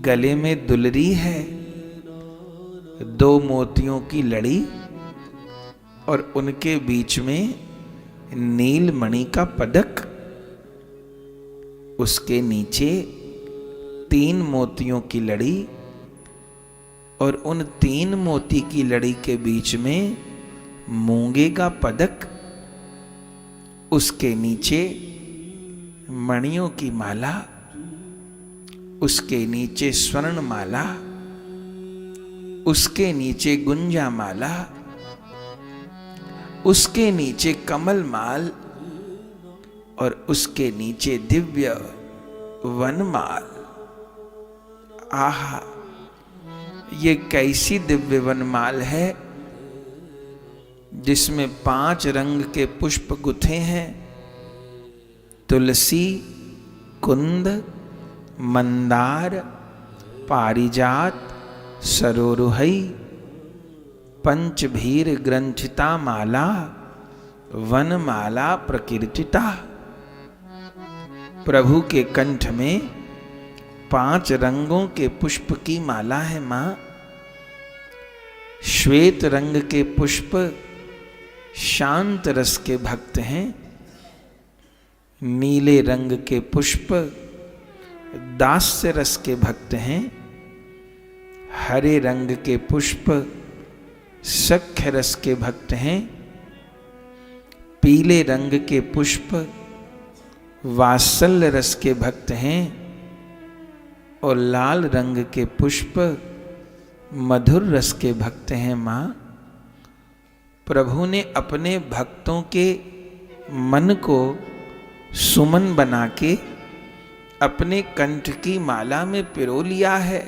गले में दुलरी है, 2 मोतियों की लड़ी और उनके बीच में नीलमणि का पदक। उसके नीचे 3 मोतियों की लड़ी और उन 3 मोती की लड़ी के बीच में मूंगे का पदक। उसके नीचे मणियों की माला, उसके नीचे स्वर्ण माला, उसके नीचे गुंजा माला, उसके नीचे कमल माल और उसके नीचे दिव्य वनमाल। आहा, ये कैसी दिव्य वनमाल है जिसमें 5 रंग के पुष्प गुथे हैं। तुलसी, कुंद, मंदार, पारिजात, सरोरुहई, पंचभीर ग्रंथिता माला, वनमाला प्रकीर्तिता। प्रभु के कंठ में 5 रंगों के पुष्प की माला है मां। श्वेत रंग के पुष्प शांत रस के भक्त हैं, नीले रंग के पुष्प दास्य रस के भक्त हैं, हरे रंग के पुष्प सख्य रस के भक्त हैं, पीले रंग के पुष्प वात्सल्य रस के भक्त हैं और लाल रंग के पुष्प मधुर रस के भक्त हैं मां। प्रभु ने अपने भक्तों के मन को सुमन बना के अपने कंठ की माला में पिरो लिया है।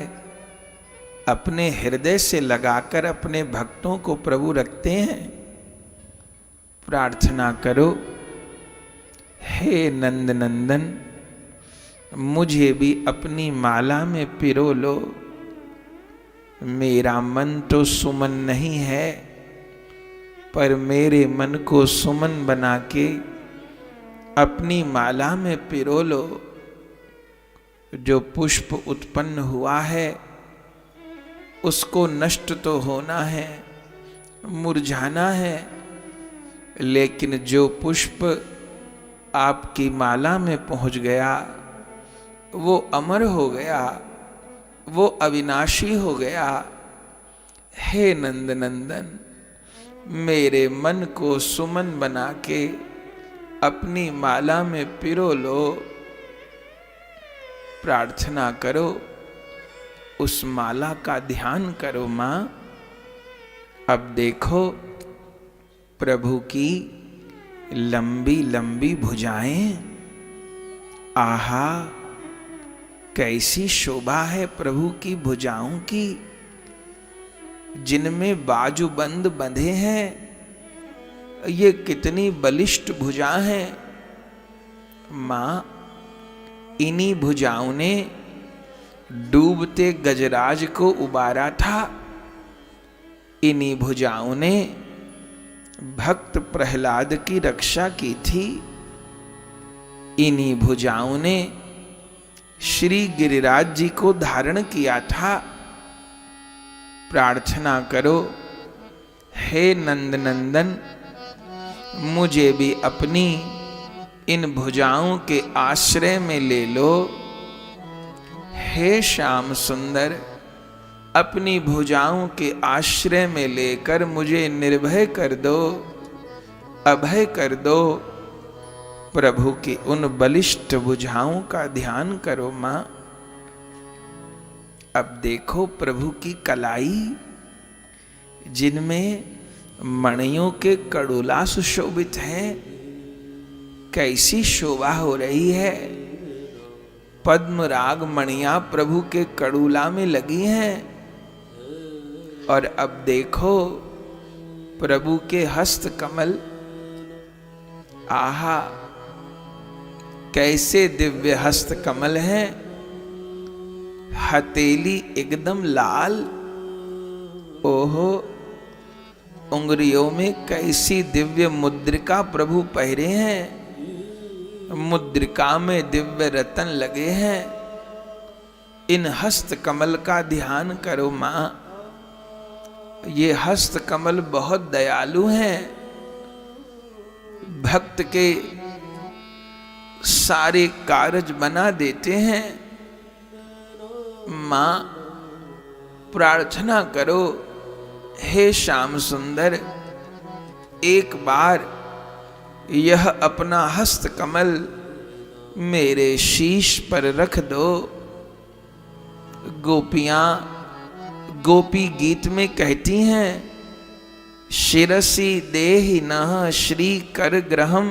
अपने हृदय से लगाकर अपने भक्तों को प्रभु रखते हैं। प्रार्थना करो, हे नंद नंदन, मुझे भी अपनी माला में पिरो लो। मेरा मन तो सुमन नहीं है, पर मेरे मन को सुमन बना के अपनी माला में पिरो लो। जो पुष्प उत्पन्न हुआ है उसको नष्ट तो होना है, मुरझाना है, लेकिन जो पुष्प आपकी माला में पहुंच गया वो अमर हो गया, वो अविनाशी हो गया। हे नंद नंदन, मेरे मन को सुमन बना के अपनी माला में पिरो लो। प्रार्थना करो, उस माला का ध्यान करो मां। अब देखो प्रभु की लंबी लंबी भुजाएं। आहा, कैसी शोभा है प्रभु की भुजाओं की, जिनमें बाजूबंद बंधे हैं। ये कितनी बलिष्ठ भुजा हैं। मां, इन्हीं भुजाओं ने डूबते गजराज को उबारा था। इन्हीं भुजाओं ने भक्त प्रहलाद की रक्षा की थी। इन्हीं भुजाओं ने श्री गिरिराज जी को धारण किया था। प्रार्थना करो, हे नंद नंदन, मुझे भी अपनी इन भुजाओं के आश्रय में ले लो। हे श्याम सुंदर, अपनी भुजाओं के आश्रय में लेकर मुझे निर्भय कर दो, अभय कर दो। प्रभु की उन बलिष्ठ भुजाओं का ध्यान करो मां। अब देखो प्रभु की कलाई, जिनमें मणियों के कड़ोला सुशोभित हैं, कैसी शोभा हो रही है। पद्म राग मणियां प्रभु के कड़ूला में लगी हैं। और अब देखो प्रभु के हस्त कमल, आहा, कैसे दिव्य हस्त कमल हैं। हथेली एकदम लाल, ओहो, उंगलियों में कैसी दिव्य मुद्रिका प्रभु पहरे हैं। मुद्रिका में दिव्य रतन लगे हैं। इन हस्त कमल का ध्यान करो मां। ये हस्त कमल बहुत दयालु हैं। भक्त के सारे कारज बना देते हैं। मां, प्रार्थना करो, हे श्याम सुंदर, एक बार यह अपना हस्त कमल मेरे शीश पर रख दो। गोपियां गोपी गीत में कहती हैं, शिरसी देहि नः श्री कर ग्रहम।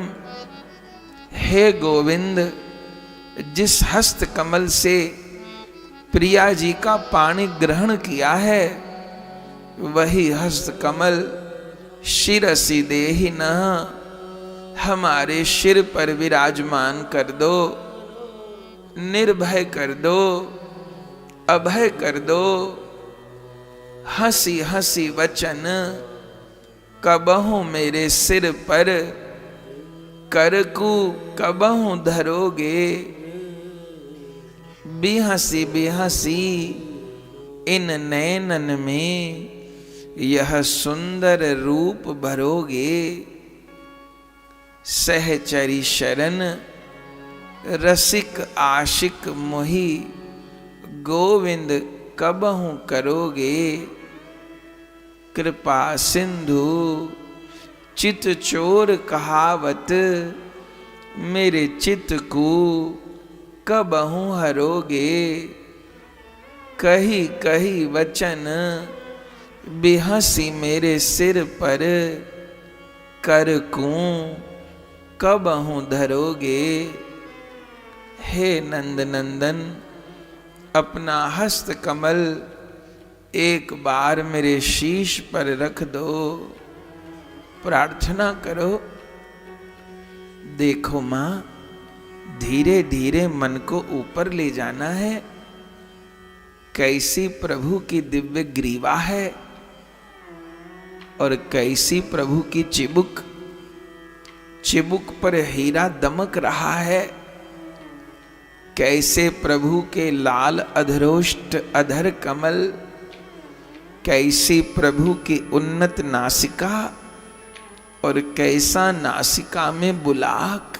हे गोविंद, जिस हस्त कमल से प्रिया जी का पाणी ग्रहण किया है, वही हस्त कमल शिरसी देहि नः हमारे सिर पर विराजमान कर दो, निर्भय कर दो, अभय कर दो। हंसी हंसी वचन कबहू मेरे सिर पर, करकू कबहू धरोगे। बिहसी बिहसी इन नैनन में यह सुंदर रूप भरोगे। सहचरी शरण रसिक आशिक मोहि, गोविंद कबहू करोगे। कृपा सिंधु चित चोर कहावत, मेरे चित को कबहू हरोगे। कही कही वचन बिहसी मेरे सिर पर, करकूं कबहू धरोगे। हे नंद नंदन, अपना हस्त कमल एक बार मेरे शीश पर रख दो। प्रार्थना करो। देखो मां, धीरे धीरे मन को ऊपर ले जाना है। कैसी प्रभु की दिव्य ग्रीवा है और कैसी प्रभु की चिबुक। चिबुक पर हीरा दमक रहा है। कैसे प्रभु के लाल अधरोष्ट अधर कमल, कैसी प्रभु की उन्नत नासिका और कैसा नासिका में बुलाक,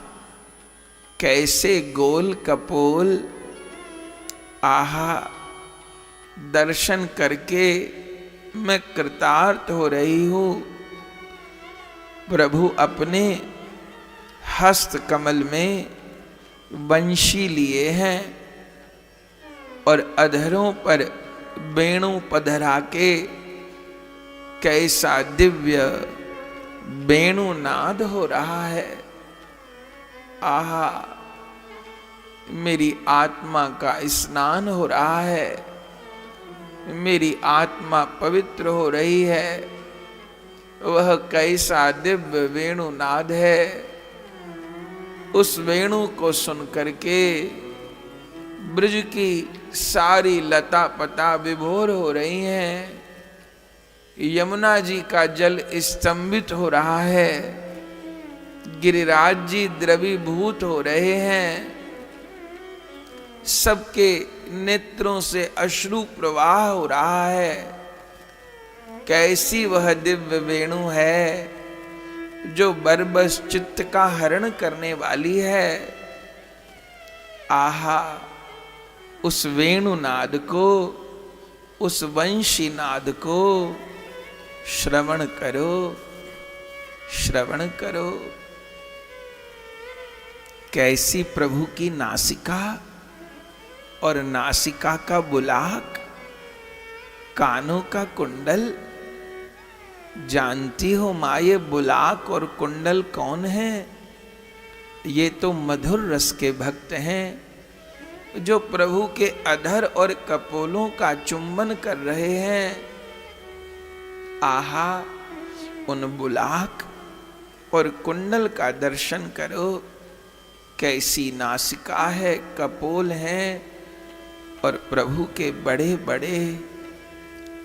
कैसे गोल कपोल। आहा, दर्शन करके मैं कृतार्थ हो रही हूँ। प्रभु अपने हस्त कमल में वंशी लिए हैं और अधरों पर वेणु पधरा के कैसा दिव्य वेणुनाद हो रहा है। आहा, मेरी आत्मा का स्नान हो रहा है। मेरी आत्मा पवित्र हो रही है। वह कैसा दिव्य वेणुनाद है। उस वेणु को सुन करके ब्रज की सारी लता पता विभोर हो रही हैं। यमुना जी का जल स्तंभित हो रहा है, गिरिराज जी द्रवीभूत हो रहे हैं, सबके नेत्रों से अश्रु प्रवाह हो रहा है। कैसी वह दिव्य वेणु है जो बरबस चित्त का हरण करने वाली है। आहा, उस वेणुनाद को, उस वंशी नाद को श्रवण करो, श्रवण करो। कैसी प्रभु की नासिका और नासिका का बुलाक, कानों का कुंडल। जानती हो माँ ये बुलाक और कुंडल कौन है? ये तो मधुर रस के भक्त हैं जो प्रभु के अधर और कपोलों का चुंबन कर रहे हैं। आहा, उन बुलाक और कुंडल का दर्शन करो। कैसी नासिका है, कपोल हैं, और प्रभु के बड़े बड़े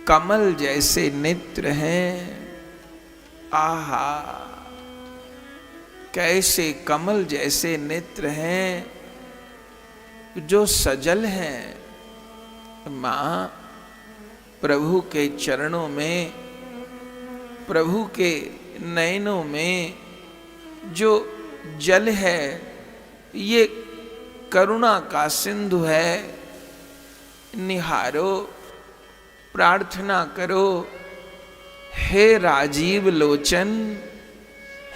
कमल जैसे नेत्र हैं। आहा, कैसे कमल जैसे नेत्र हैं जो सजल हैं। माँ, प्रभु के चरणों में, प्रभु के नयनों में जो जल है ये करुणा का सिंधु है। निहारो, प्रार्थना करो। हे राजीव लोचन,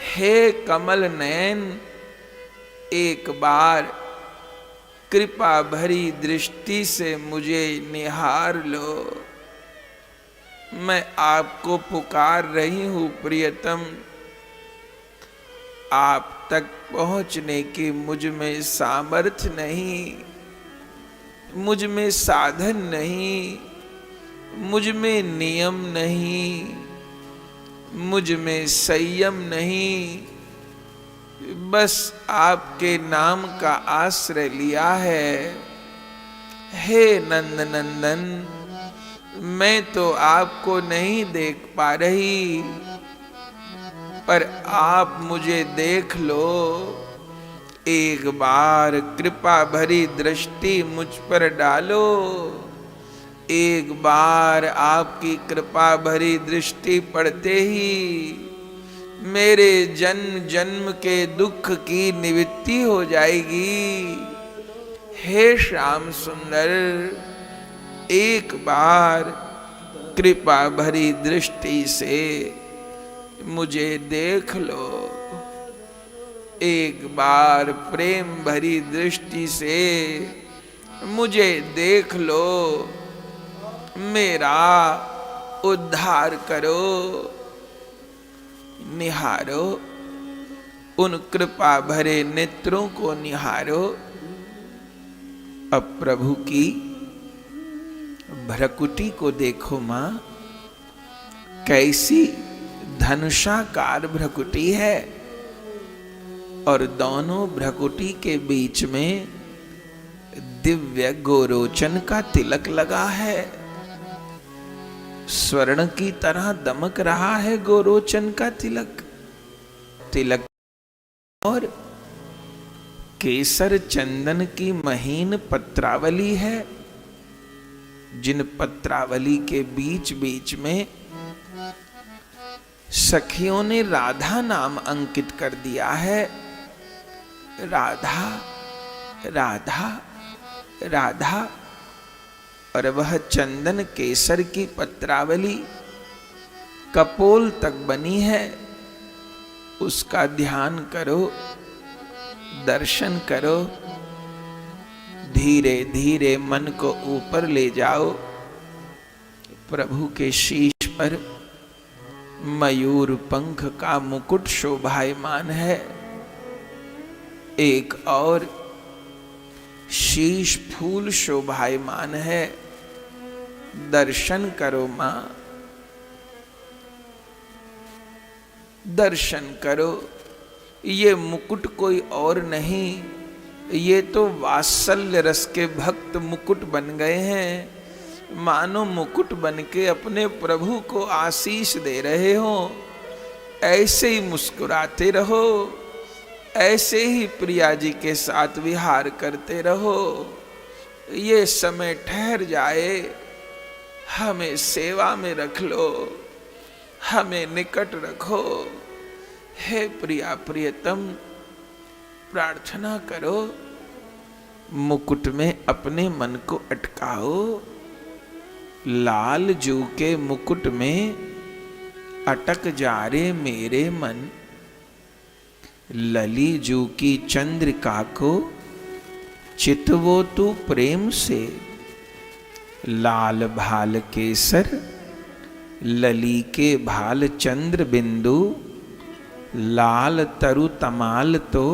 हे कमल नयन, एक बार कृपा भरी दृष्टि से मुझे निहार लो। मैं आपको पुकार रही हूँ प्रियतम। आप तक पहुँचने की मुझ में सामर्थ्य नहीं, मुझ में साधन नहीं, मुझ में नियम नहीं, मुझ में संयम नहीं। बस आपके नाम का आश्रय लिया है। हे नंद नंदन, मैं तो आपको नहीं देख पा रही, पर आप मुझे देख लो। एक बार कृपा भरी दृष्टि मुझ पर डालो। एक बार आपकी कृपा भरी दृष्टि पड़ते ही मेरे जन्म जन्म के दुख की निवृत्ति हो जाएगी। हे श्याम सुंदर, एक बार कृपा भरी दृष्टि से मुझे देख लो। एक बार प्रेम भरी दृष्टि से मुझे देख लो। मेरा उद्धार करो। निहारो, उन कृपा भरे नेत्रों को निहारो। अब प्रभु की भ्रकुटी को देखो मां, कैसी धनुषाकार भ्रकुटी है, और दोनों भ्रकुटी के बीच में दिव्य गोरोचन का तिलक लगा है। स्वर्ण की तरह दमक रहा है गोरोचन का तिलक। तिलक और केसर चंदन की महीन पत्रावली है, जिन पत्रावली के बीच बीच में सखियों ने राधा नाम अंकित कर दिया है। राधा राधा राधा। और वह चंदन केसर की पत्रावली कपोल तक बनी है। उसका ध्यान करो, दर्शन करो। धीरे धीरे मन को ऊपर ले जाओ। प्रभु के शीश पर मयूर पंख का मुकुट शोभायमान है। एक और शीश फूल शोभायमान है। दर्शन करो मां। दर्शन करो। ये मुकुट कोई और नहीं, ये तो वात्सल्य रस के भक्त मुकुट बन गए हैं। मानो मुकुट बन के अपने प्रभु को आशीष दे रहे हो। ऐसे ही मुस्कुराते रहो, ऐसे ही प्रिया जी के साथ विहार करते रहो। ये समय ठहर जाए, हमें सेवा में रख लो, हमें निकट रखो। हे प्रिया प्रियतम, प्रार्थना करो, मुकुट में अपने मन को अटकाओ। लाल जू के मुकुट में अटक जा रे मेरे मन। लली जू की चंद्रिका को चितवो तू प्रेम से। लाल भाल केसर लली के भाल चंद्र बिंदु। लाल तरु तमाल तो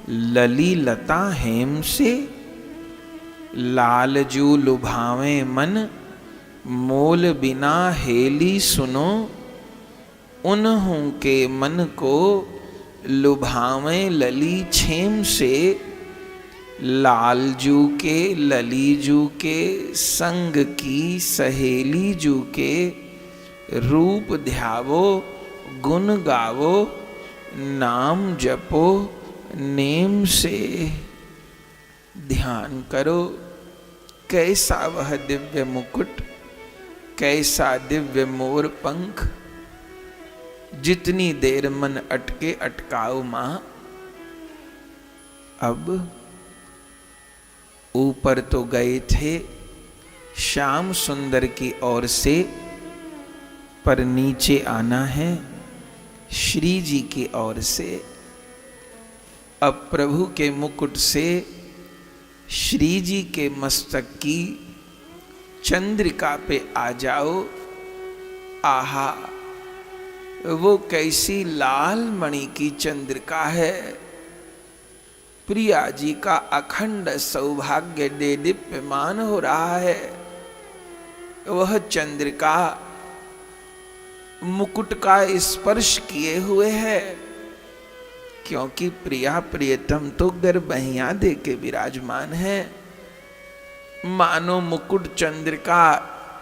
लली लता हेम से। लाल जू लुभावे मन मोल बिना हेली सुनो। उन्हों के मन को लुभावे लली छेम से। लालजू के ललीजू के संग की सहेली जू के। रूप ध्यावो गुण गावो नाम जपो नेम से। ध्यान करो, कैसा वह दिव्य मुकुट, कैसा दिव्य मोर पंख। जितनी देर मन अटके अटकाओ मां। अब ऊपर तो गए थे श्याम सुंदर की ओर से, पर नीचे आना है श्री जी की ओर से। अब प्रभु के मुकुट से श्री जी के मस्तक की चंद्रिका पे आ जाओ। आहा, वो कैसी लाल मणि की चंद्रिका है। प्रिया जी का अखंड सौभाग्य देदीप्यमान हो रहा है। वह चंद्रिका मुकुट का स्पर्श किए हुए है, क्योंकि प्रिया प्रियतम तो गर्भहियां दे के विराजमान है। मानो मुकुट चंद्रिका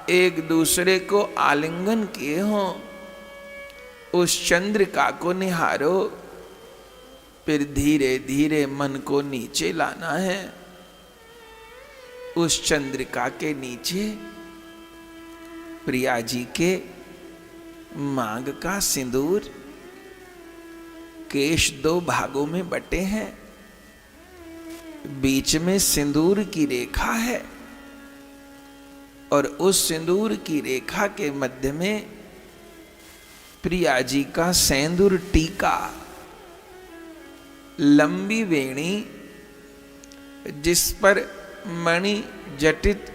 एक दूसरे को आलिंगन किए हों। उस चंद्रिका को निहारो, फिर धीरे धीरे मन को नीचे लाना है। उस चंद्रिका के नीचे प्रिया जी के मांग का सिंदूर। केश 2 भागों में बटे हैं, बीच में सिंदूर की रेखा है, और उस सिंदूर की रेखा के मध्य में प्रिया जी का सेंदूर टीका। लंबी वेणी जिस पर मणि जटित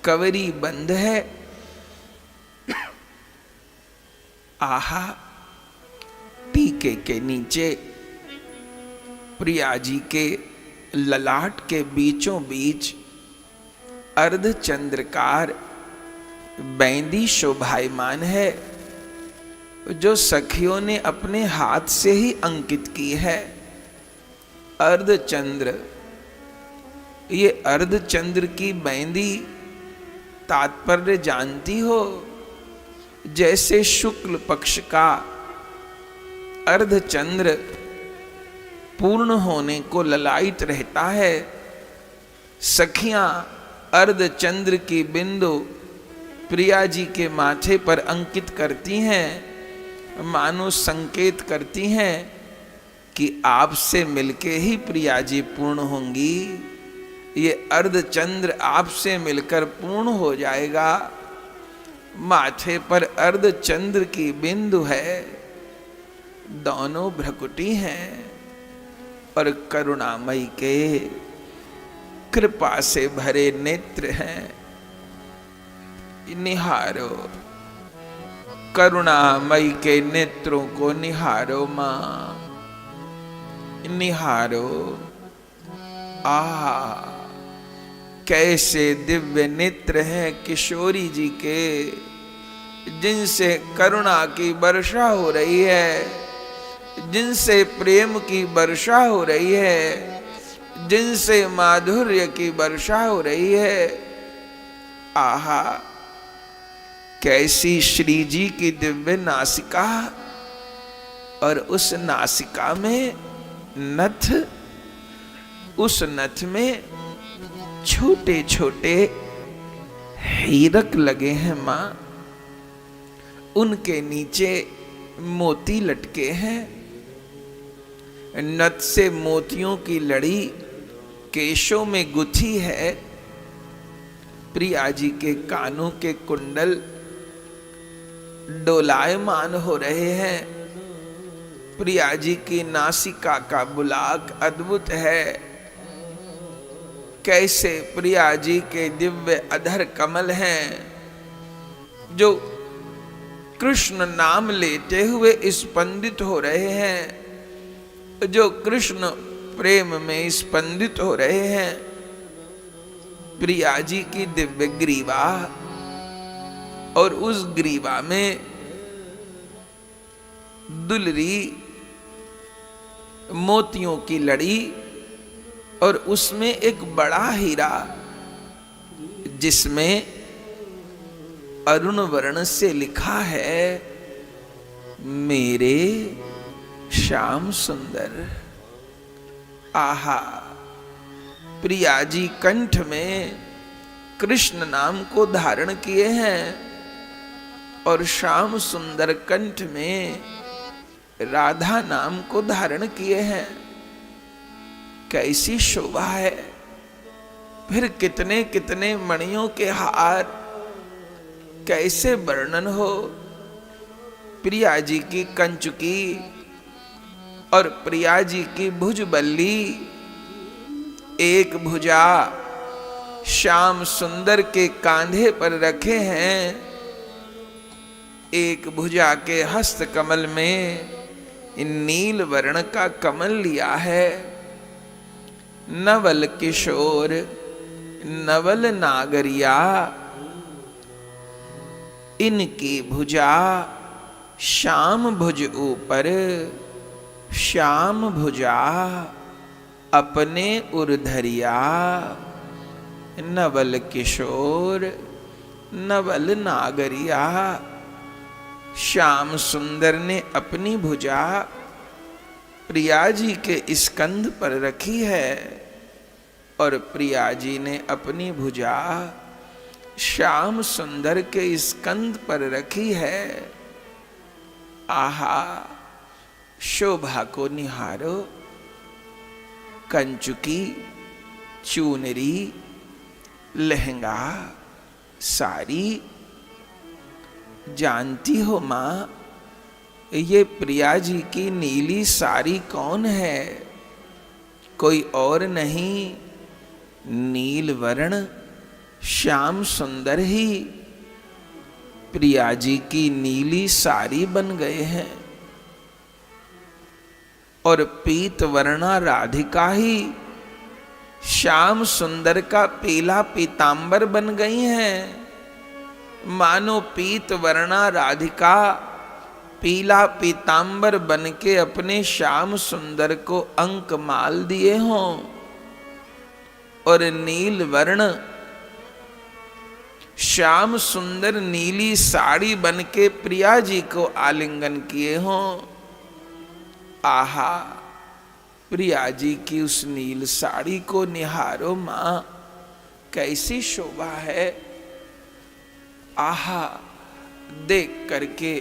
कवरी बंद है। आहा, टीके के नीचे प्रिया जी के ललाट के बीचों बीच अर्धचंद्रकार बैंदी शोभायमान है, जो सखियों ने अपने हाथ से ही अंकित की है। अर्धचंद्र, ये अर्धचंद्र की बैंदी तात्पर्य जानती हो? जैसे शुक्ल पक्ष का अर्धचंद्र पूर्ण होने को ललायित रहता है, सखियां अर्धचंद्र की बिंदु प्रिया जी के माथे पर अंकित करती हैं, मानो संकेत करती हैं कि आपसे मिलके ही प्रिया जी पूर्ण होंगी। ये अर्धचंद्र आपसे मिलकर पूर्ण हो जाएगा। माथे पर अर्धचंद्र की बिंदु है, दोनों भ्रकुटी हैं, और करुणामयी के कृपा से भरे नेत्र हैं। निहारो, करुणामयी के नेत्रों को निहारो मां, निहारो। कैसे दिव्य नेत्र हैं किशोरी जी के, जिनसे करुणा की वर्षा हो रही है, जिनसे प्रेम की वर्षा हो रही है, जिनसे माधुर्य की वर्षा हो रही है। आहा, कैसी श्री जी की दिव्य नासिका, और उस नासिका में नथ, उस नथ में छोटे छोटे हीरक लगे हैं मां, उनके नीचे मोती लटके हैं। नथ से मोतियों की लड़ी केशों में गुथी है। प्रिया जी के कानों के कुंडल डोलायमान हो रहे हैं। प्रिया जी की नासिका का बुलाक अद्भुत है। कैसे प्रिया जी के दिव्य अधर कमल हैं, जो कृष्ण नाम लेते हुए स्पंदित हो रहे हैं, जो कृष्ण प्रेम में स्पंदित हो रहे हैं। प्रिया जी की दिव्य ग्रीवा, और उस ग्रीवा में दुलरी मोतियों की लड़ी, और उसमें एक बड़ा हीरा जिसमें अरुण वर्ण से लिखा है, मेरे श्याम सुंदर। आहा, प्रिया जी कंठ में कृष्ण नाम को धारण किए हैं, और श्याम सुंदर कंठ में राधा नाम को धारण किए हैं। कैसी शोभा है। फिर कितने कितने मणियों के हार, कैसे वर्णन हो। प्रिया जी की कंचुकी और प्रिया जी की भुजबल्ली, एक भुजा श्याम सुंदर के कांधे पर रखे हैं, एक भुजा के हस्त कमल में नील वर्ण का कमल लिया है। नवल किशोर नवल नागरिया, इनकी भुजा श्याम भुज ऊपर, श्याम भुजा अपने उर्धरिया। नवल किशोर नवल नागरिया, श्याम सुंदर ने अपनी भुजा प्रिया जी के स्कंध पर रखी है, और प्रिया जी ने अपनी भुजा श्याम सुंदर के स्कंध पर रखी है। आहा, शोभा को निहारो। कंचुकी, चूनरी, लहंगा, साड़ी। जानती हो मां, ये प्रिया जी की नीली साड़ी कौन है? कोई और नहीं, नील वर्ण श्याम सुंदर ही प्रिया जी की नीली साड़ी बन गए हैं, और पीत वर्णा राधिका ही श्याम सुंदर का पीला पीतांबर बन गई हैं। मानो पीत वर्णा राधिका पीला पीतांबर बन के अपने श्याम सुंदर को अंक माल दिए हों, और नील वर्ण श्याम सुंदर नीली साड़ी बन के प्रिया जी को आलिंगन किए हों। आहा, प्रिया जी की उस नील साड़ी को निहारो मां, कैसी शोभा है। आहा, देख करके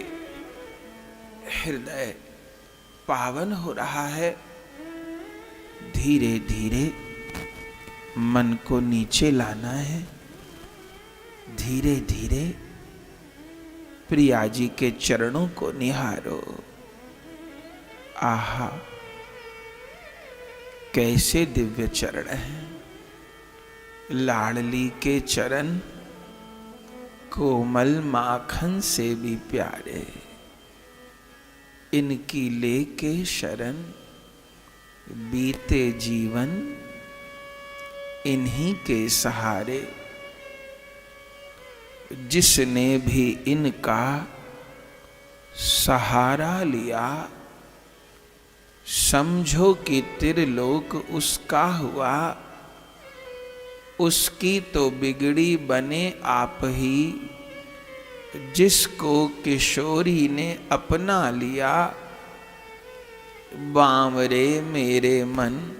हृदय पावन हो रहा है। धीरे धीरे मन को नीचे लाना है। धीरे धीरे प्रिया जी के चरणों को निहारो। आहा, कैसे दिव्य चरण हैं। लाडली के चरण कोमल माखन से भी प्यारे, इनकी लेके शरण बीते जीवन इन्हीं के सहारे। जिसने भी इनका सहारा लिया, समझो कि त्रिलोक उसका हुआ। उसकी तो बिगड़ी बने आप ही, जिसको किशोरी ने अपना लिया। बांवरे मेरे मन,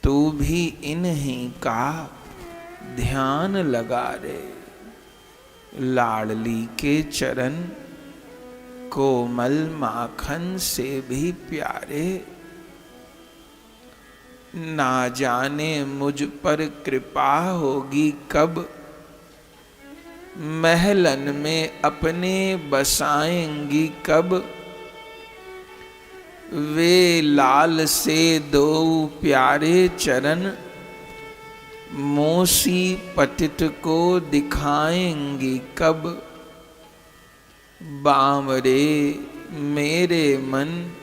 तू भी इन्हीं का ध्यान लगा रे। लाडली के चरण कोमल माखन से भी प्यारे। ना जाने मुझ पर कृपा होगी कब, महलन में अपने बसाएंगी कब। वे लाल से दो प्यारे चरण, मोसी पतित को दिखाएंगी कब। बांवरे मेरे मन,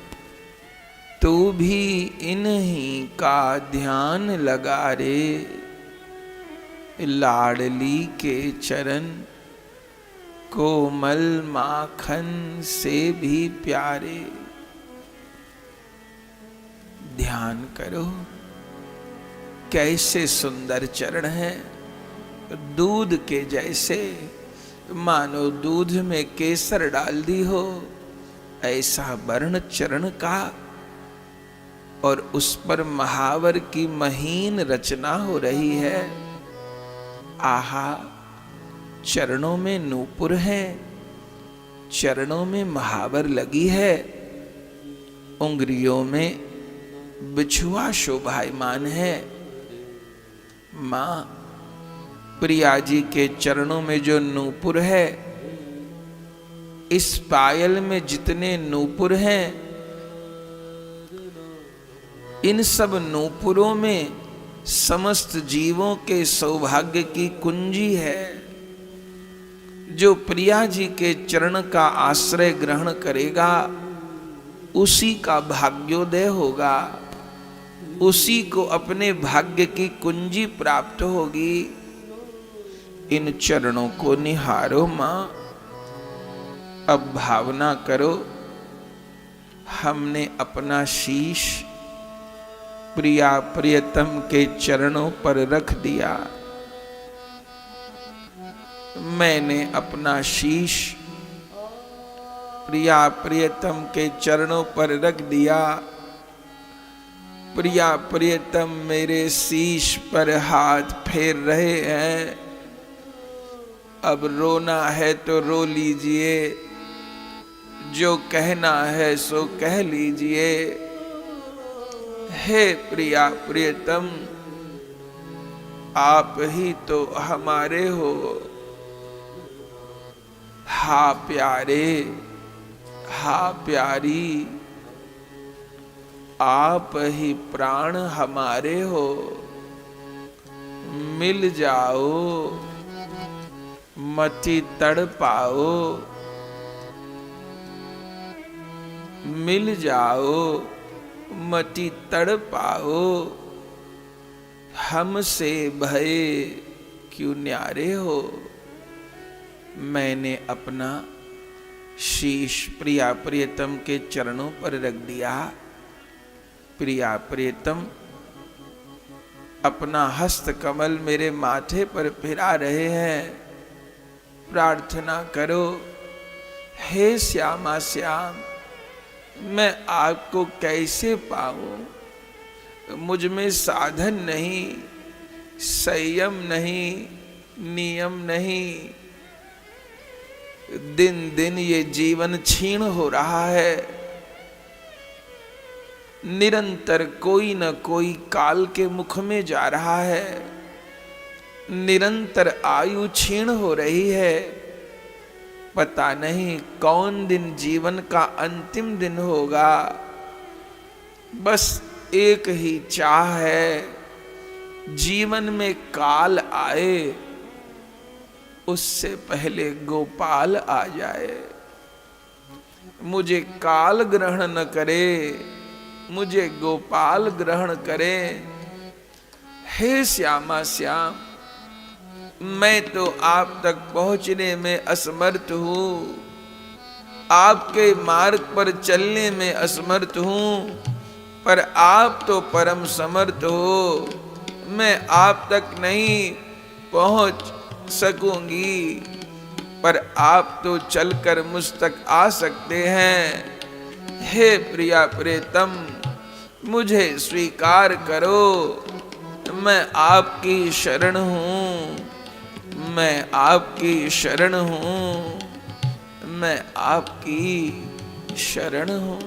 तू भी इन्हीं का ध्यान लगा रे। लाडली के चरण कोमल माखन से भी प्यारे। ध्यान करो, कैसे सुंदर चरण हैं, दूध के जैसे, मानो दूध में केसर डाल दी हो ऐसा वर्ण चरण का। और उस पर महावर की महीन रचना हो रही है। आहा, चरणों में नूपुर है, चरणों में महावर लगी है, उंगलियों में बिछुआ शोभायमान है। मां, प्रिया जी के चरणों में जो नूपुर है, इस पायल में जितने नूपुर हैं, इन सब नूपुरों में समस्त जीवों के सौभाग्य की कुंजी है। जो प्रिया जी के चरण का आश्रय ग्रहण करेगा, उसी का भाग्योदय होगा, उसी को अपने भाग्य की कुंजी प्राप्त होगी। इन चरणों को निहारो मां। अब भावना करो, हमने अपना शीश प्रिया प्रियतम के चरणों पर रख दिया। मैंने अपना शीश प्रिया प्रियतम के चरणों पर रख दिया। प्रिया प्रियतम मेरे शीश पर हाथ फेर रहे हैं। अब रोना है तो रो लीजिए, जो कहना है सो कह लीजिए। हे प्रिया प्रियतम, आप ही तो हमारे हो। हा प्यारे, हा प्यारी, आप ही प्राण हमारे हो। मिल जाओ, मति तड़ पाओ। मिल जाओ, मति तड़ पाओ। हमसे भय क्यों न्यारे हो। मैंने अपना शीश प्रिया प्रियतम के चरणों पर रख दिया। प्रिया प्रियतम अपना हस्त कमल मेरे माथे पर फिरा रहे हैं। प्रार्थना करो, हे श्यामा श्याम, मैं आपको कैसे पाऊं। मुझ में साधन नहीं, संयम नहीं, नियम नहीं। दिन दिन ये जीवन क्षीण हो रहा है। निरंतर कोई न कोई काल के मुख में जा रहा है। निरंतर आयु क्षीण हो रही है। पता नहीं कौन दिन जीवन का अंतिम दिन होगा। बस एक ही चाह है, जीवन में काल आए, उससे पहले गोपाल आ जाए। मुझे काल ग्रहण न करे, मुझे गोपाल ग्रहण करे। हे श्यामा श्याम, मैं तो आप तक पहुंचने में असमर्थ हूं, आपके मार्ग पर चलने में असमर्थ हूं, पर आप तो परम समर्थ हो, मैं आप तक नहीं पहुंच सकूंगी, पर आप तो चलकर मुझ तक आ सकते हैं। हे प्रिया प्रियतम, मुझे स्वीकार करो, मैं आपकी शरण हूँ, मैं आपकी शरण हूँ, मैं आपकी शरण हूँ।